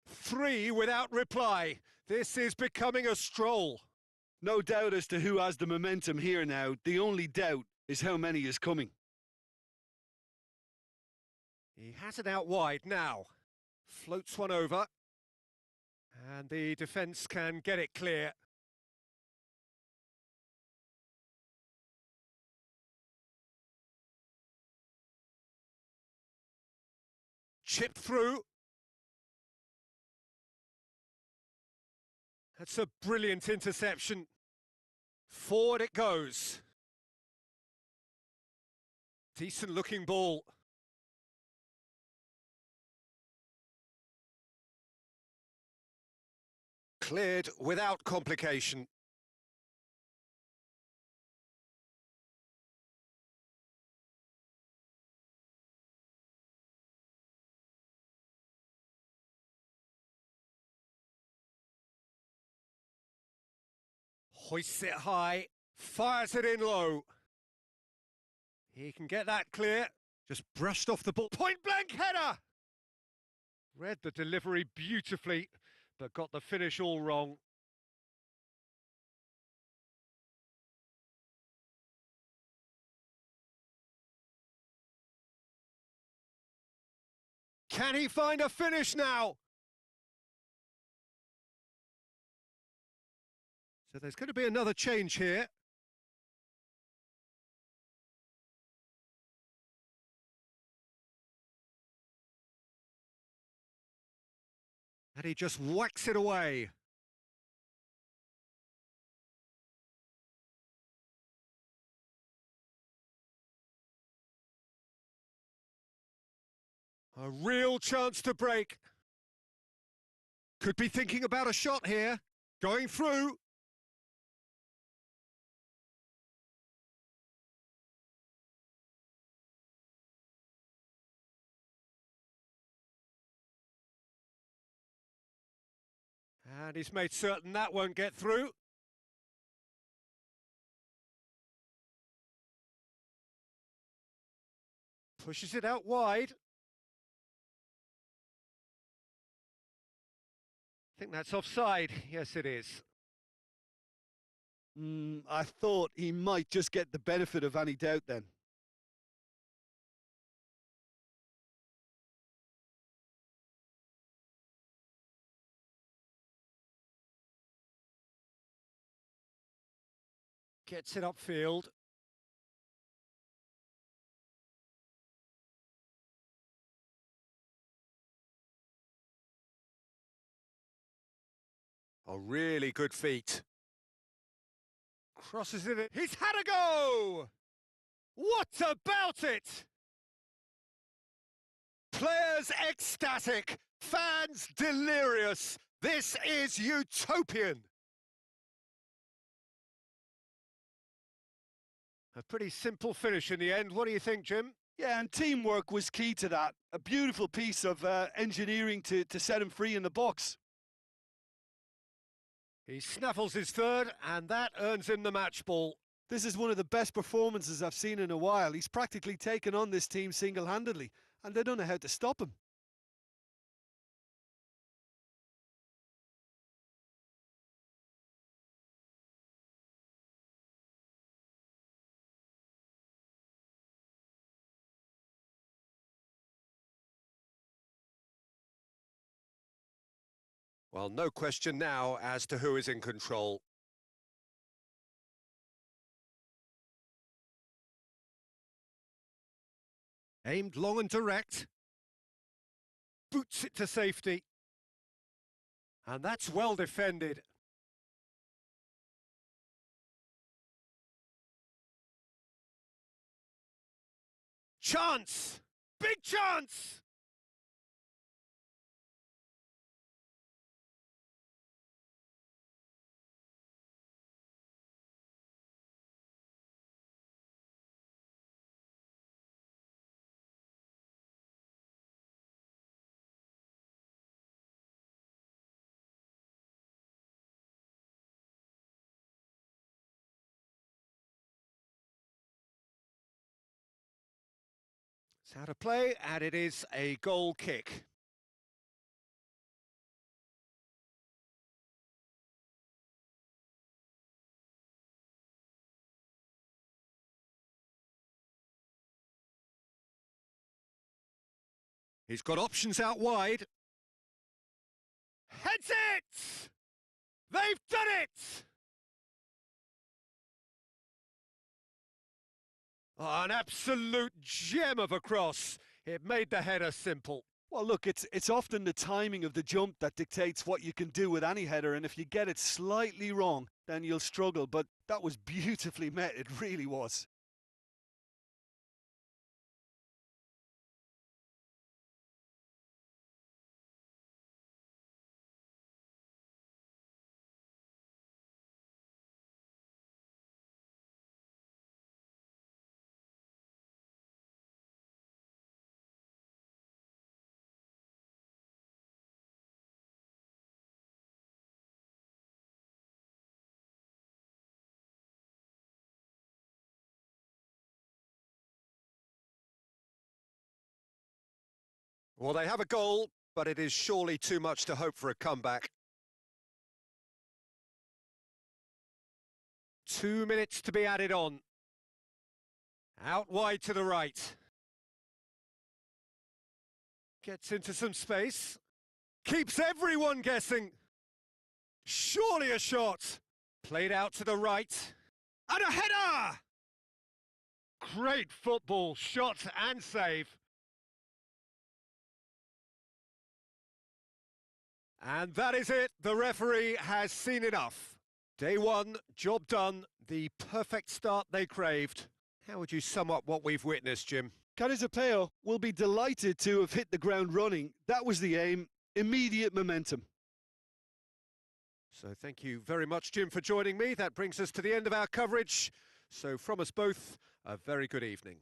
Three without reply. This is becoming a stroll. No doubt as to who has the momentum here now. The only doubt is how many is coming. He has it out wide now. Floats one over. And the defence can get it clear. Chip through. That's a brilliant interception. Forward it goes. Decent looking ball. Cleared without complication. Hoists it high, fires it in low. He can get that clear. Just brushed off the ball. Point blank header! Read the delivery beautifully, but got the finish all wrong. Can he find a finish now? So there's going to be another change here. And he just whacks it away. A real chance to break. Could be thinking about a shot here. Going through. And he's made certain that won't get through. Pushes it out wide. I think that's offside. Yes, it is. I thought he might just get the benefit of any doubt then. Gets it upfield. Oh, really good feet. Crosses it. He's had a go! What about it? Players ecstatic, fans delirious. This is utopian. A pretty simple finish in the end. What do you think, Jim? Yeah, and teamwork was key to that. A beautiful piece of engineering to set him free in the box. He snaffles his third, and that earns him the match ball. This is one of the best performances I've seen in a while. He's practically taken on this team single-handedly, and they don't know how to stop him. Well, no question now as to who is in control. Aimed long and direct. Boots it to safety. And that's well defended. Chance! Big chance! It's out of play, and it is a goal kick. He's got options out wide. Heads it! They've done it! Oh, an absolute gem of a cross. It made the header simple. Well, look, it's often the timing of the jump that dictates what you can do with any header, and if you get it slightly wrong, then you'll struggle, but that was beautifully met, it really was. Well, they have a goal, but it is surely too much to hope for a comeback. 2 minutes to be added on. Out wide to the right. Gets into some space. Keeps everyone guessing. Surely a shot. Played out to the right. And a header! Great football, shot and save. And that is it. The referee has seen enough. Day one, job done. The perfect start they craved. How would you sum up what we've witnessed, Jim? Carizapeo will be delighted to have hit the ground running. That was the aim. Immediate momentum. So thank you very much, Jim, for joining me. That brings us to the end of our coverage. So from us both, a very good evening.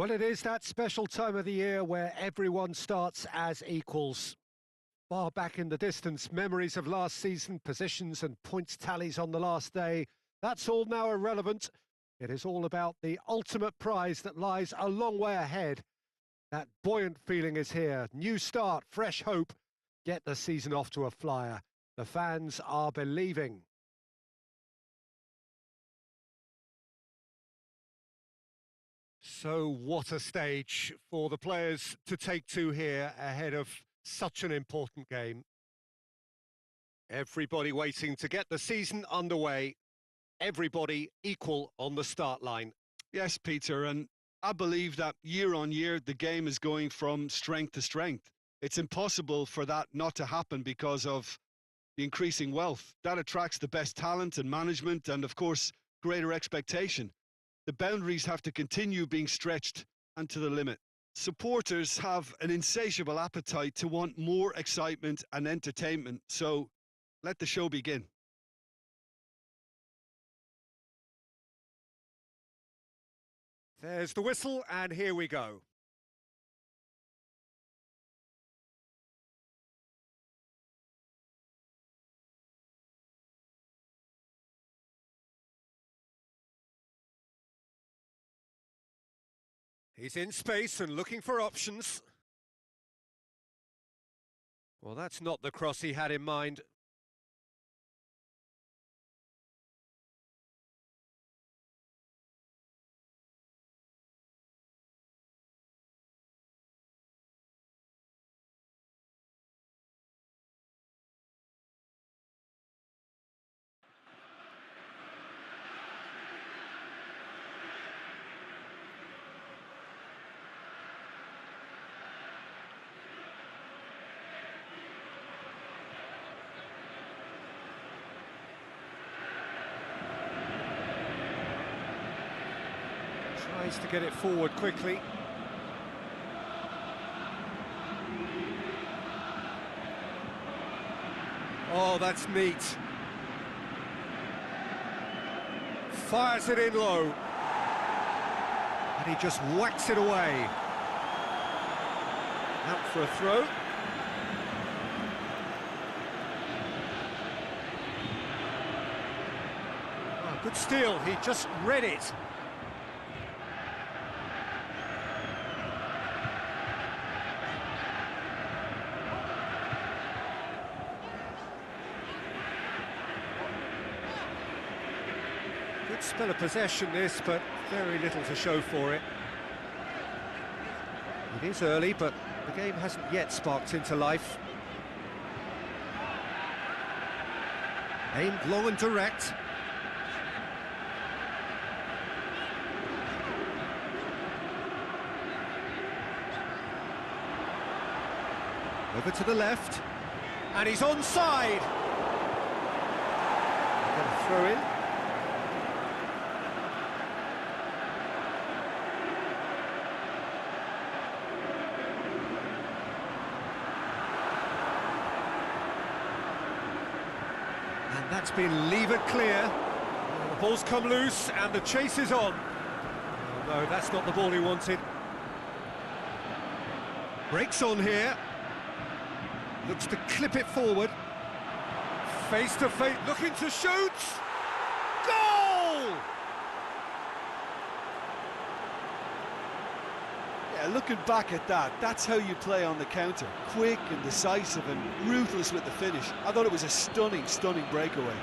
Well, it is that special time of the year where everyone starts as equals. Far back in the distance, memories of last season, positions and points tallies on the last day, that's all now irrelevant. It is all about the ultimate prize that lies a long way ahead. That buoyant feeling is here. New start, fresh hope. Get the season off to a flyer. The fans are believing. So what a stage for the players to take to here ahead of such an important game. Everybody waiting to get the season underway. Everybody equal on the start line. Yes, Peter, and I believe that year on year the game is going from strength to strength. It's impossible for that not to happen because of the increasing wealth. That attracts the best talent and management and, of course, greater expectation. The boundaries have to continue being stretched and to the limit. Supporters have an insatiable appetite to want more excitement and entertainment, so let the show begin. There's the whistle, and here we go. He's in space and looking for options. Well, that's not the cross he had in mind. Tries to get it forward quickly. Oh, that's neat. Fires it in low. And he just whacks it away. Out for a throw. Oh, good steal, he just read it. Good spell of possession this, but very little to show for it. It is early, but the game hasn't yet sparked into life. Aimed long and direct. Over to the left, and he's onside. Got a throw in. And that's been levered clear. The ball's come loose, and the chase is on. Oh, no, that's not the ball he wanted. Breaks on here. Looks to clip it forward. Face to face, looking to shoot! Goal! Yeah, looking back at that, that's how you play on the counter. Quick and decisive and ruthless with the finish. I thought it was a stunning, stunning breakaway.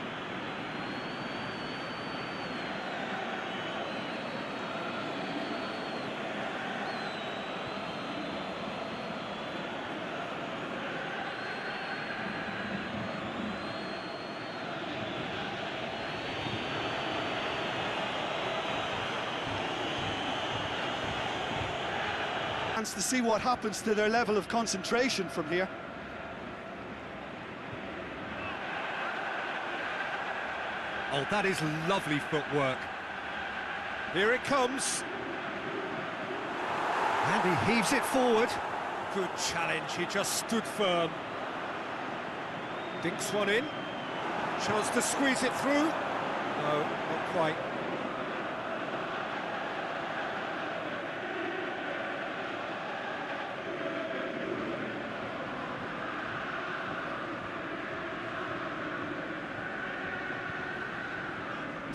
To see what happens to their level of concentration from here. Oh, that is lovely footwork. Here it comes. And he heaves it forward. Good challenge, he just stood firm. Dinks one in. Chance to squeeze it through. No, not quite.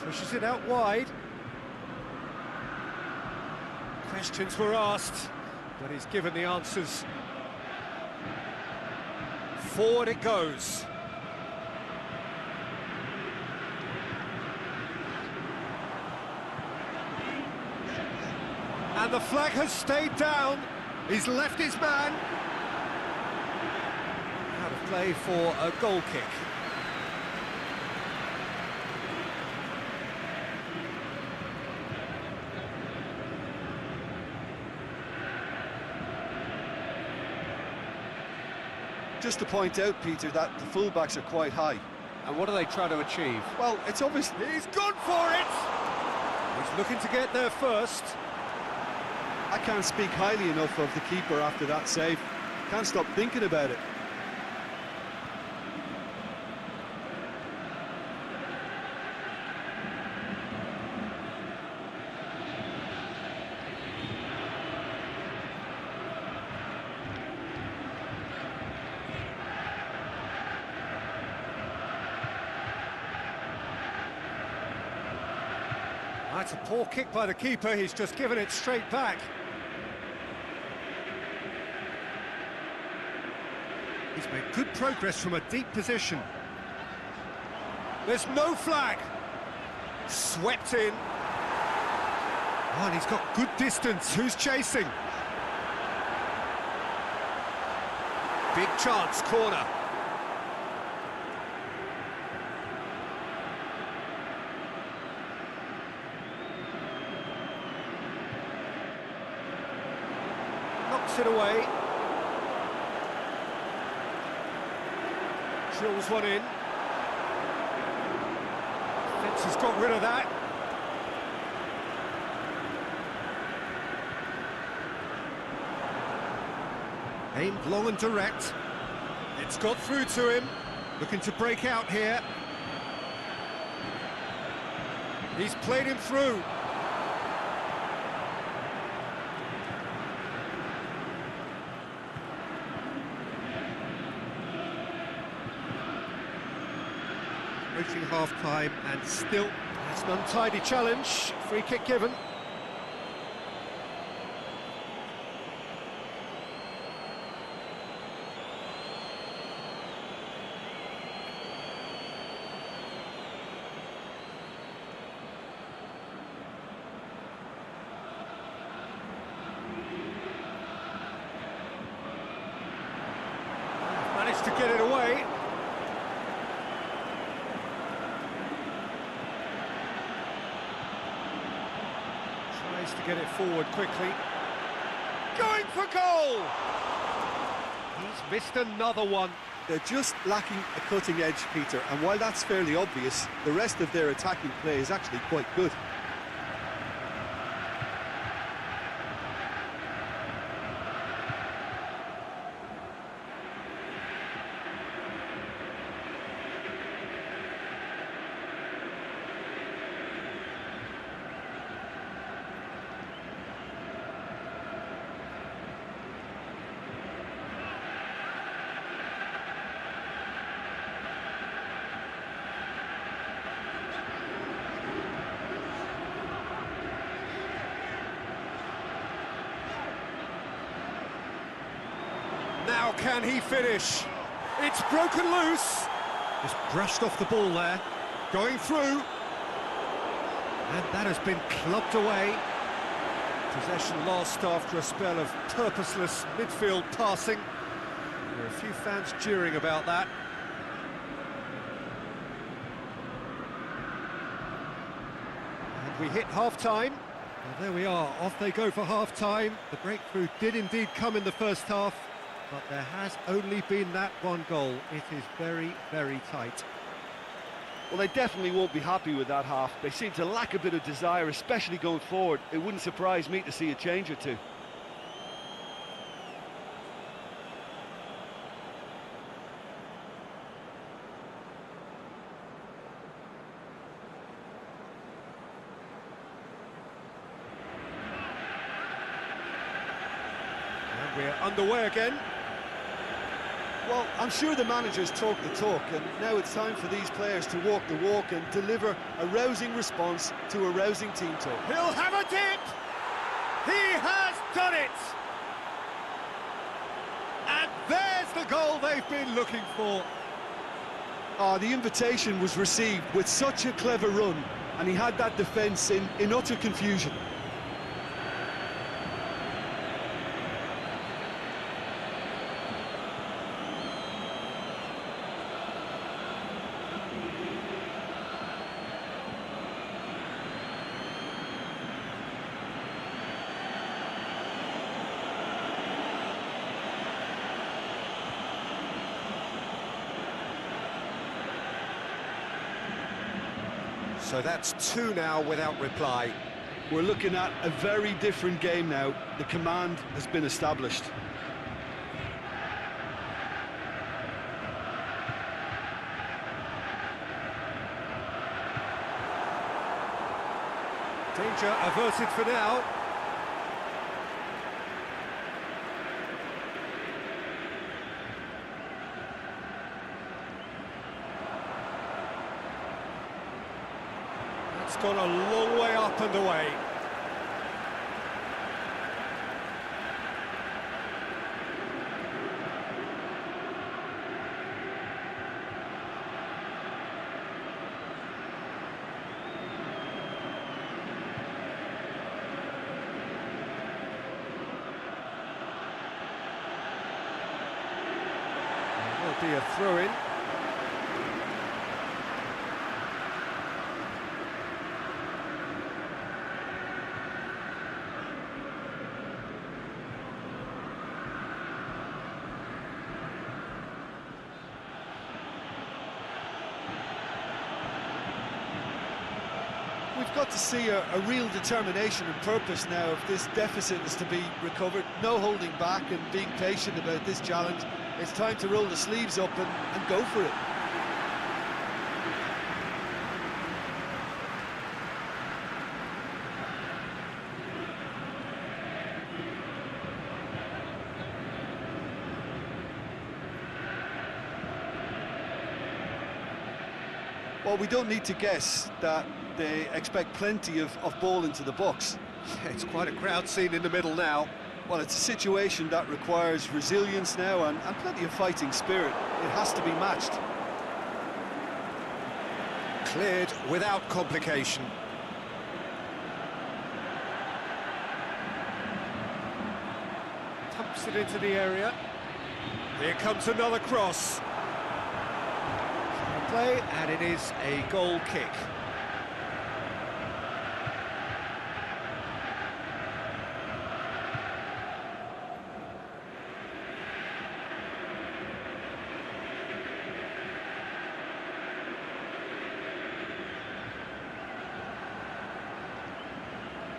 Pushes it out wide. Questions were asked, but he's given the answers. Forward it goes. And the flag has stayed down. He's left his man. Out of play for a goal kick. Just to point out, Peter, that the fullbacks are quite high. And what are they trying to achieve? Well, it's obvious. He's gone for it! He's looking to get there first. I can't speak highly enough of the keeper after that save. Can't stop thinking about it. That's a poor kick by the keeper, he's just given it straight back. He's made good progress from a deep position. There's no flag. Swept in. Oh, and he's got good distance. Who's chasing? Big chance, corner. Knocks it away. Drills one in. Fence has got rid of that. Aimed long and direct. It's got through to him. Looking to break out here. He's played him through. Reaching half-time and still it's an untidy challenge. Free kick given. Managed to get it away. To get it forward quickly. Going for goal! He's missed another one. They're just lacking a cutting edge, Peter, and while that's fairly obvious, the rest of their attacking play is actually quite good. Now can he finish? It's broken loose. Just brushed off the ball there. Going through. And that has been clubbed away. Possession lost after a spell of purposeless midfield passing. There are a few fans jeering about that. And we hit half-time. Well, there we are, off they go for half-time. The breakthrough did indeed come in the first half, but there has only been that one goal. It is very, very tight. Well, they definitely won't be happy with that half. They seem to lack a bit of desire, especially going forward. It wouldn't surprise me to see a change or two. And we're underway again. Well, I'm sure the managers talk the talk, and now it's time for these players to walk the walk and deliver a rousing response to a rousing team talk. He'll have a dip! He has done it! And there's the goal they've been looking for. The invitation was received with such a clever run, and he had that defence in utter confusion. So that's 2 now without reply. We're looking at a very different game now. The command has been established. Danger averted for now. It's gone a long way up and away. There will be a throw-in. We've got to see a real determination and purpose now if this deficit is to be recovered. No holding back and being patient about this challenge. It's time to roll the sleeves up and go for it. Well, we don't need to guess that they expect plenty of ball into the box. It's quite a crowd scene in the middle now. Well, it's a situation that requires resilience now and plenty of fighting spirit. It has to be matched. Cleared without complication. Pumps it into the area. Here comes another cross. Play, and it is a goal kick.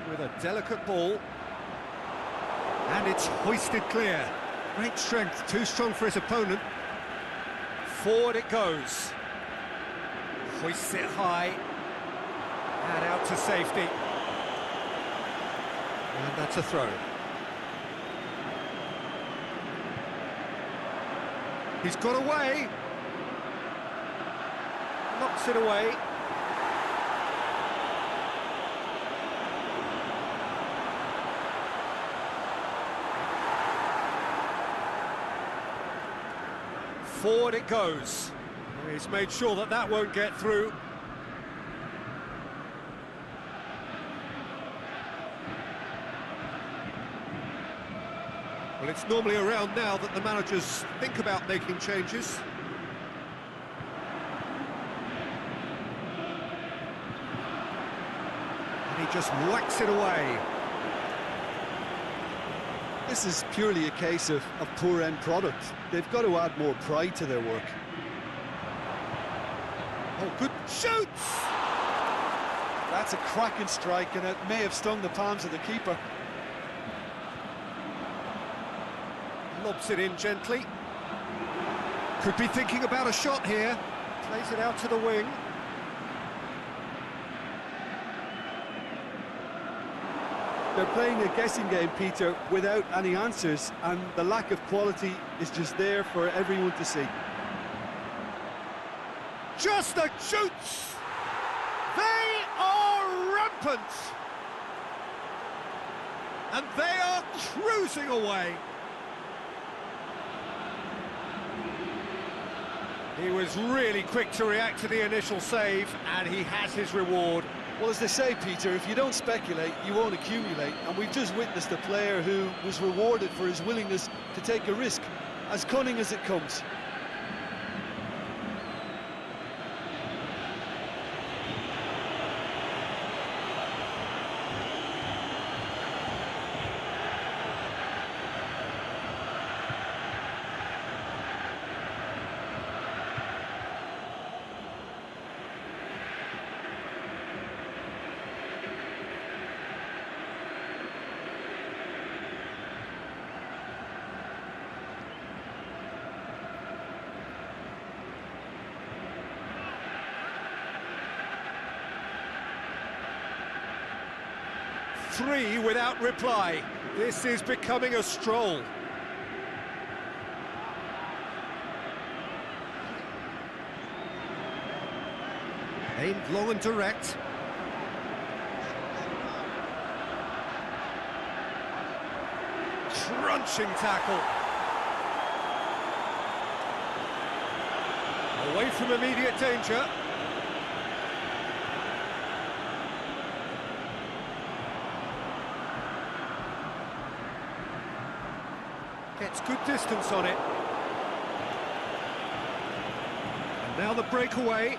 With a delicate ball, and it's hoisted clear. Great strength, too strong for his opponent. Forward it goes. Hoists it high, and out to safety. And that's a throw. He's got away. Knocks it away. Forward it goes. He's made sure that that won't get through. Well, it's normally around now that the managers think about making changes. And he just whacks it away. This is purely a case of poor end product. They've got to add more pride to their work. Oh, good shoots! That's a cracking strike, and it may have stung the palms of the keeper. Lobs it in gently. Could be thinking about a shot here. Plays it out to the wing. They're playing a guessing game, Peter, without any answers, and the lack of quality is just there for everyone to see. Just a shoots! They are rampant! And they are cruising away. He was really quick to react to the initial save, and he has his reward. Well, as they say, Peter, if you don't speculate, you won't accumulate. And we've just witnessed a player who was rewarded for his willingness to take a risk, as cunning as it comes. Three without reply. This is becoming a stroll. Aimed long and direct. Crunching tackle. Away from immediate danger. Gets good distance on it. And now the breakaway.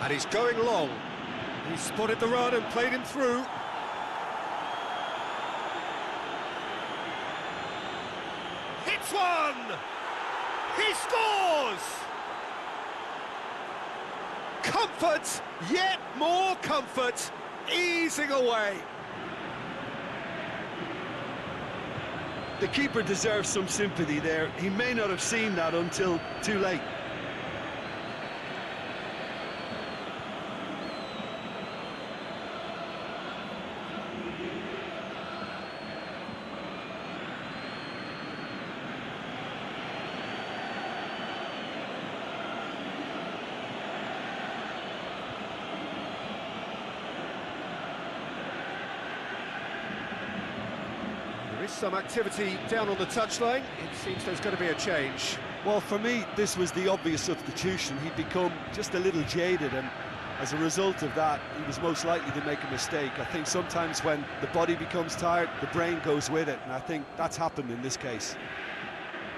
And he's going long. He spotted the run and played him through. Hits one! He scores! Comfort, yet more comfort, easing away. The keeper deserves some sympathy there. He may not have seen that until too late. There is some activity down on the touchline. It seems there's going to be a change. Well, for me, this was the obvious substitution. He'd become just a little jaded, and as a result of that, he was most likely to make a mistake. I think sometimes when the body becomes tired, the brain goes with it, and I think that's happened in this case.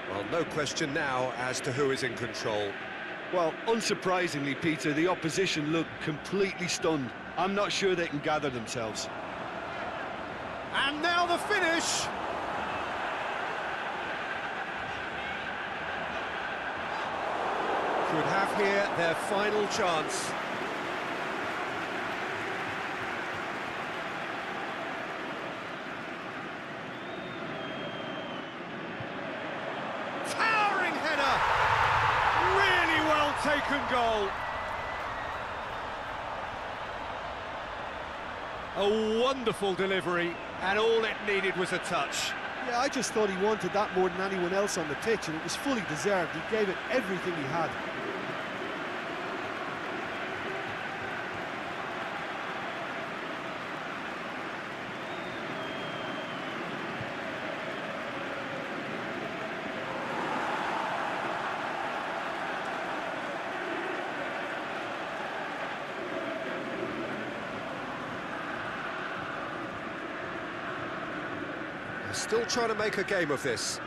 Well, no question now as to who is in control. Well, unsurprisingly, Peter, the opposition look completely stunned. I'm not sure they can gather themselves. And now the finish! Could have here their final chance. Towering header! Really well taken goal. A wonderful delivery, and all it needed was a touch. Yeah, I just thought he wanted that more than anyone else on the pitch, and it was fully deserved. He gave it everything he had. Still trying to make a game of this.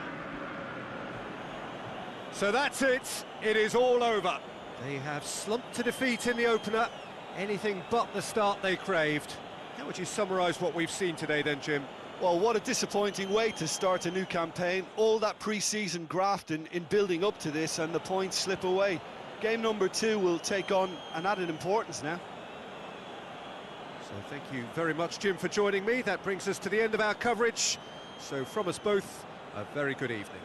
So that's it. It is all over. They have slumped to defeat in the opener. Anything but the start they craved. How would you summarise what we've seen today then, Jim? Well, what a disappointing way to start a new campaign. All that pre-season grafting in building up to this, and the points slip away. Game number 2 will take on an added importance now. So thank you very much, Jim, for joining me. That brings us to the end of our coverage. So from us both, a very good evening.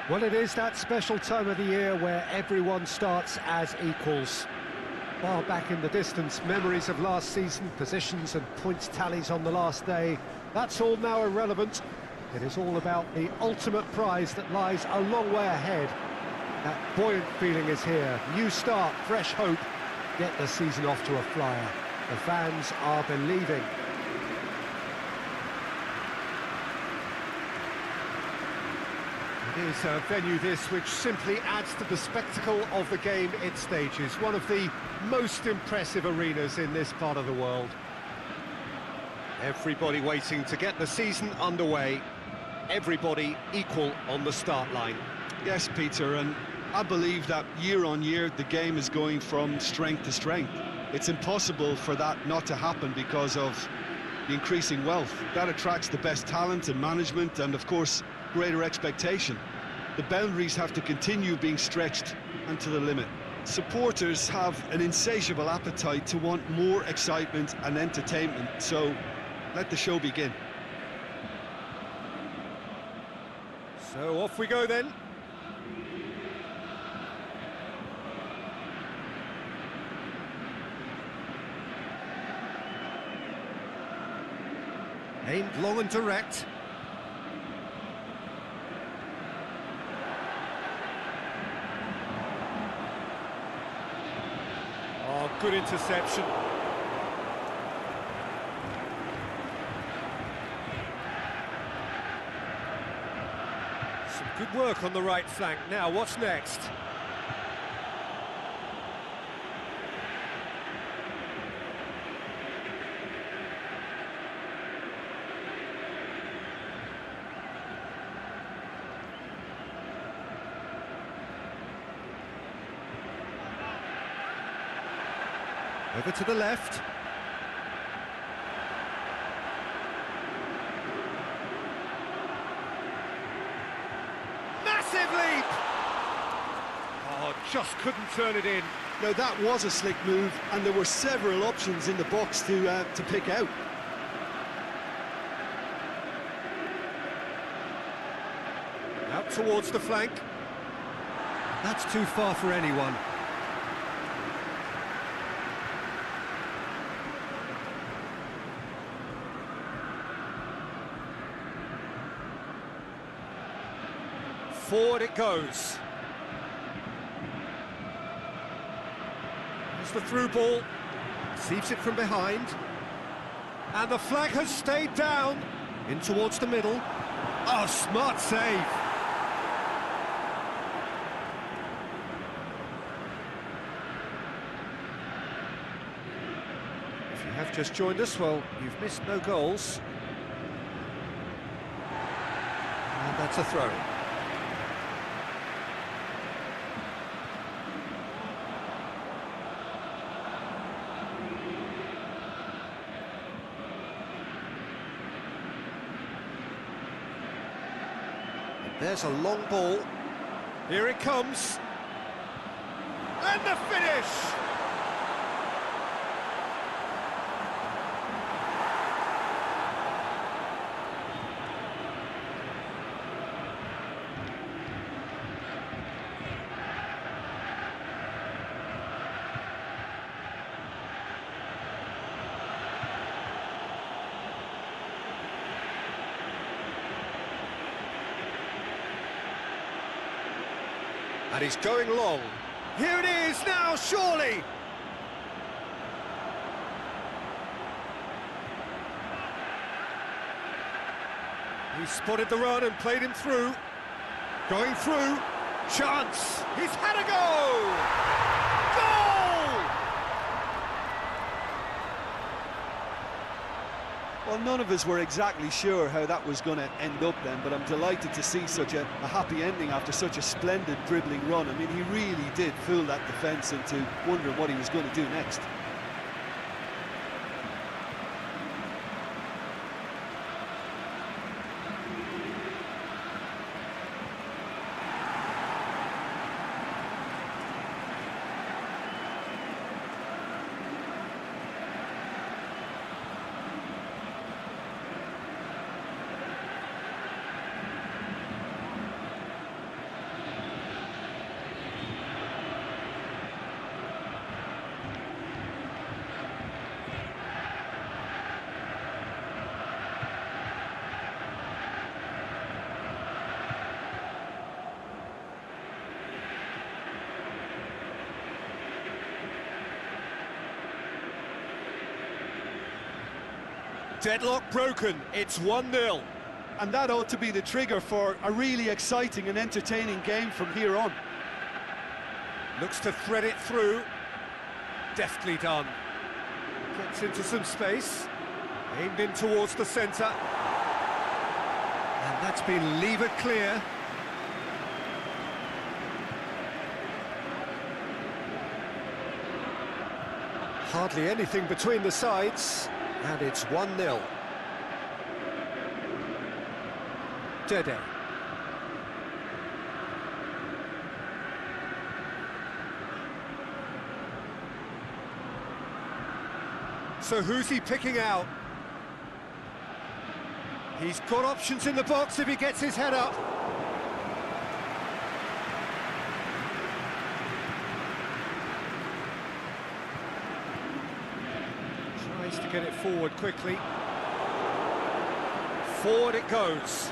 Well, it is that special time of the year where everyone starts as equals. Far back in the distance, memories of last season, positions and points tallies on the last day, that's all now irrelevant. It is all about the ultimate prize that lies a long way ahead. That buoyant feeling is here. New start, fresh hope. Get the season off to a flyer. The fans are believing. It is a venue this which simply adds to the spectacle of the game it stages. One of the most impressive arenas in this part of the world. Everybody waiting to get the season underway. Everybody equal on the start line. Yes, Peter, and I believe that year on year the game is going from strength to strength. It's impossible for that not to happen because of the increasing wealth. That attracts the best talent and management and, of course, greater expectation. The boundaries have to continue being stretched and to the limit. Supporters have an insatiable appetite to want more excitement and entertainment, so let the show begin. So off we go then. Aimed long and direct. Oh, good interception. Some good work on the right flank. Now, what's next? Over to the left. Massive leap! Oh, just couldn't turn it in. Now that was a slick move, and there were several options in the box to pick out. Out towards the flank. That's too far for anyone. Forward it goes. There's the through ball. Receives it from behind. And the flag has stayed down. In towards the middle. Oh, smart save. If you have just joined us, well, you've missed no goals. And that's a throw. There's a long ball. Here it comes. And the finish! And he's going long. Here it is now, surely! He spotted the run and played him through. Going through. Chance! He's had a go! Goal! Well, none of us were exactly sure how that was going to end up then, but I'm delighted to see such a happy ending after such a splendid dribbling run. I mean, he really did fool that defence into wondering what he was going to do next. Deadlock broken, it's 1-0. And that ought to be the trigger for a really exciting and entertaining game from here on. Looks to thread it through. Deftly done. Gets into some space. Aimed in towards the centre. And that's been levered clear. Hardly anything between the sides, and it's 1-0. Dede. So who's he picking out? He's got options in the box if he gets his head up. Tries to get it forward quickly. Forward it goes.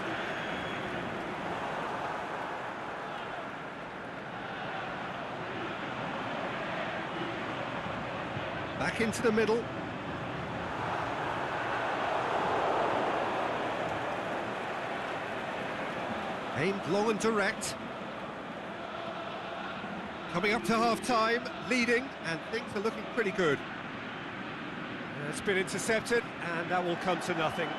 Back into the middle. Aimed long and direct. Coming up to half-time, leading, and things are looking pretty good. It's been intercepted, and that will come to nothing.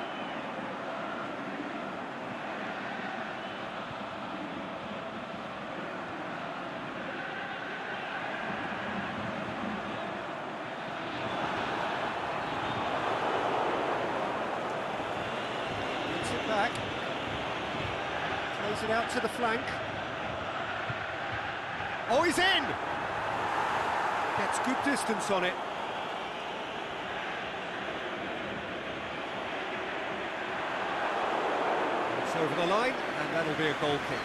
Gets it back. Plays it out to the flank. Oh, he's in! Gets good distance on it. It's over the line, and that'll be a goal kick.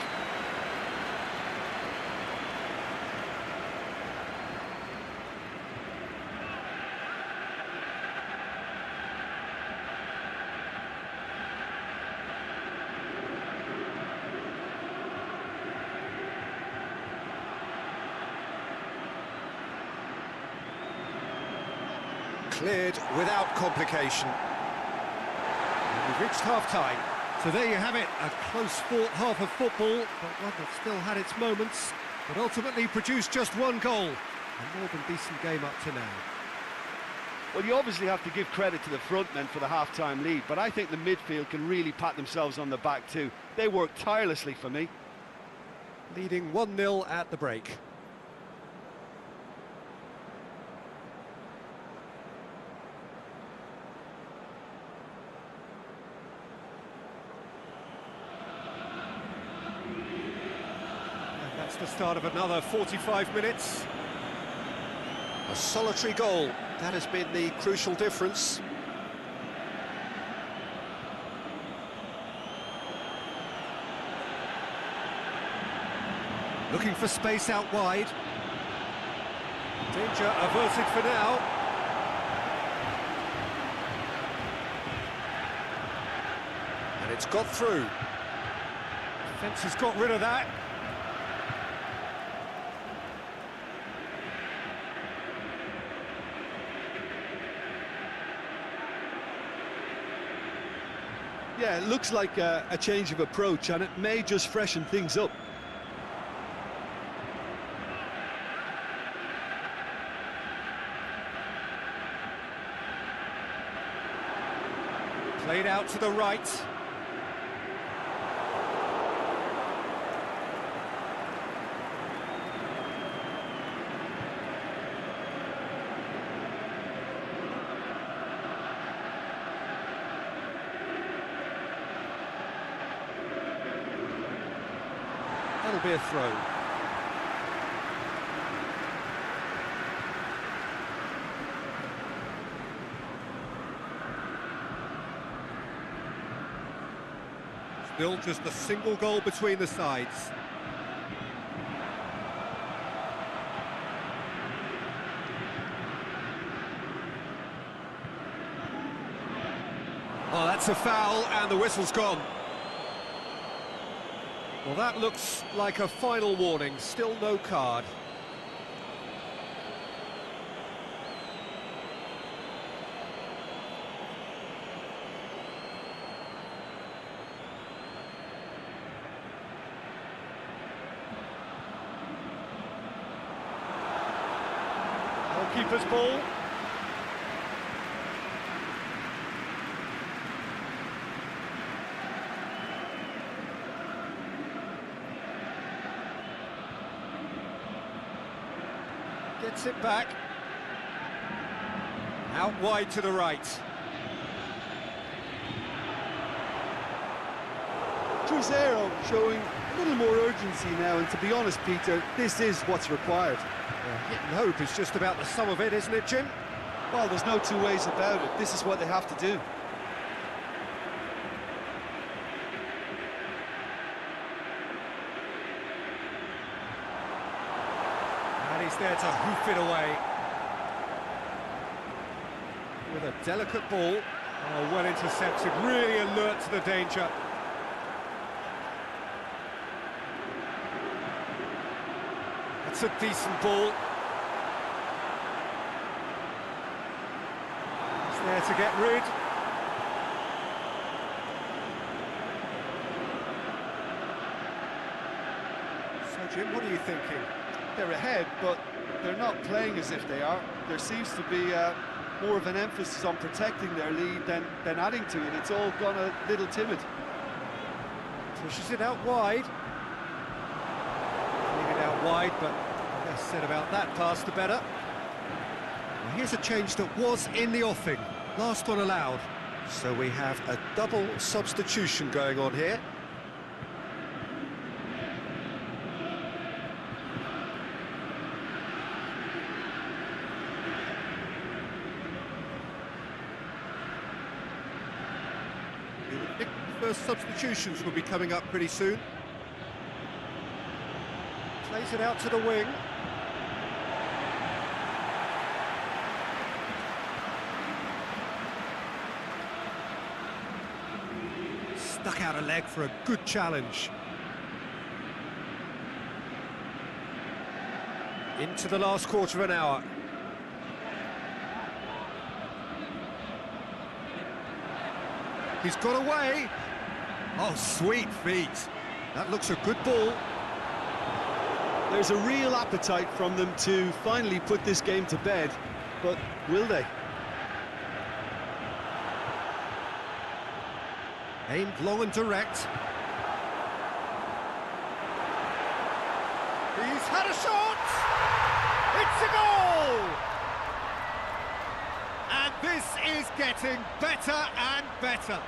Cleared without complication. And we've reached half-time. So there you have it, a close-fought half of football, but one that still had its moments, but ultimately produced just one goal. A more than decent game up to now. Well, you obviously have to give credit to the front men for the half-time lead, but I think the midfield can really pat themselves on the back too. They worked tirelessly for me. Leading 1-0 at the break. That's the start of another 45 minutes. A solitary goal, that has been the crucial difference. Looking for space out wide. Danger averted for now. And it's got through. Defence has got rid of that. Yeah, it looks like a change of approach, and it may just freshen things up. Played out to the right. That'll be a throw. Still just a single goal between the sides. Oh, that's a foul, and the whistle's gone. Well, that looks like a final warning. Still no card. keeper's ball. Gets it back. Out wide to the right. Cruzeiro showing a little more urgency now, and to be honest, Peter, this is what's required. Hit and hope is just about the sum of it, isn't it, Jim? Well, there's no two ways about it. This is what they have to do. And he's there to hoof it away. With a delicate ball. Oh, well intercepted, really alert to the danger. That's a decent ball. He's there to get rid. So, Jim, what are you thinking? They're ahead, but they're not playing as if they are. There seems to be more of an emphasis on protecting their lead than adding to it. It's all gone a little timid. Pushes it out wide. Leave it out wide, but less said about that pass, the better. Well, here's a change that was in the offing. Last one allowed. So we have a double substitution going on here. First substitutions will be coming up pretty soon. Plays it out to the wing. Stuck out a leg for a good challenge. Into the last quarter of an hour. He's got away. Oh, sweet feet. That looks a good ball. There's a real appetite from them to finally put this game to bed, but will they? Aimed long and direct. He's had a shot! It's a goal! And this is getting better and better.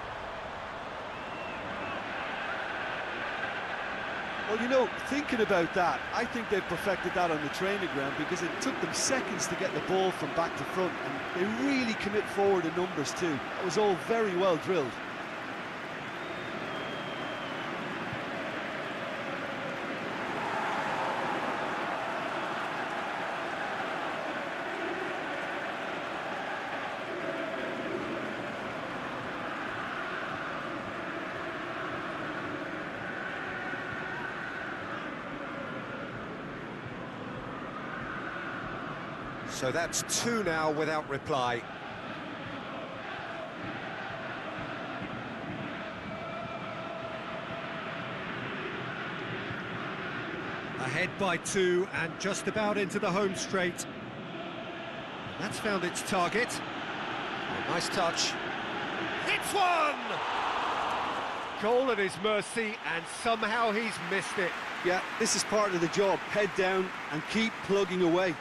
Well, you know, thinking about that, I think they've perfected that on the training ground, because it took them seconds to get the ball from back to front, and they really commit forward in numbers too. That was all very well drilled. So that's two now without reply. Ahead by two and just about into the home straight. That's found its target. Oh, nice touch. It's one! Goal at his mercy, and somehow he's missed it. Yeah, this is part of the job. Head down and keep plugging away.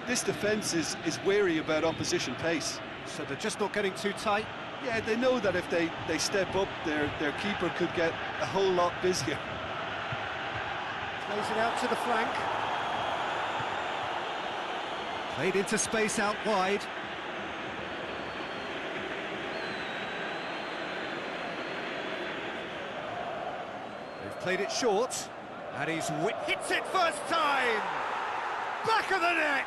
This defence is wary about opposition pace. So they're just not getting too tight. Yeah, they know that if they step up, their keeper could get a whole lot busier. Plays it out to the flank. Played into space out wide. They've played it short. And hits it first time! Back of the net!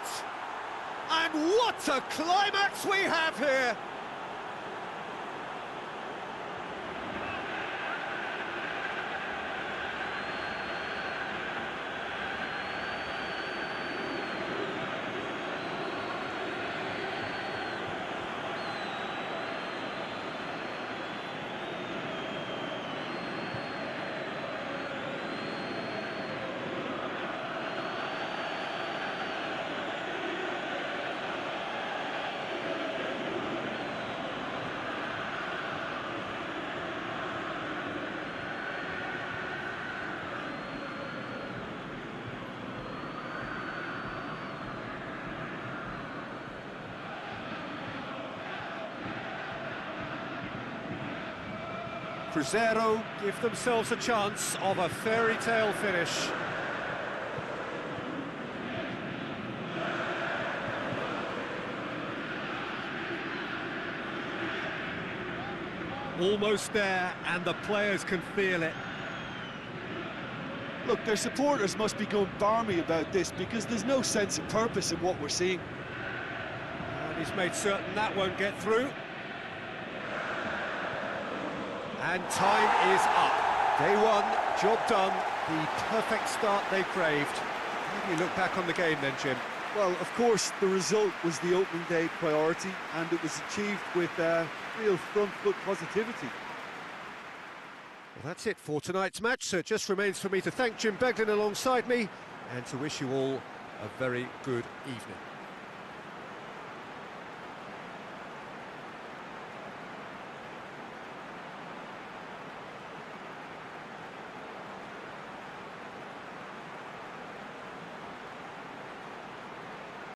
And what a climax we have here! Cruzeiro give themselves a chance of a fairy tale finish. Almost there, and the players can feel it. Look, their supporters must be going barmy about this because there's no sense of purpose in what we're seeing. And he's made certain that won't get through. And time is up. Day one, job done, the perfect start they craved. How do you look back on the game then, Jim? Well, of course, the result was the opening day priority, and it was achieved with real front-foot positivity. Well, that's it for tonight's match, so it just remains for me to thank Jim Beglin alongside me and to wish you all a very good evening.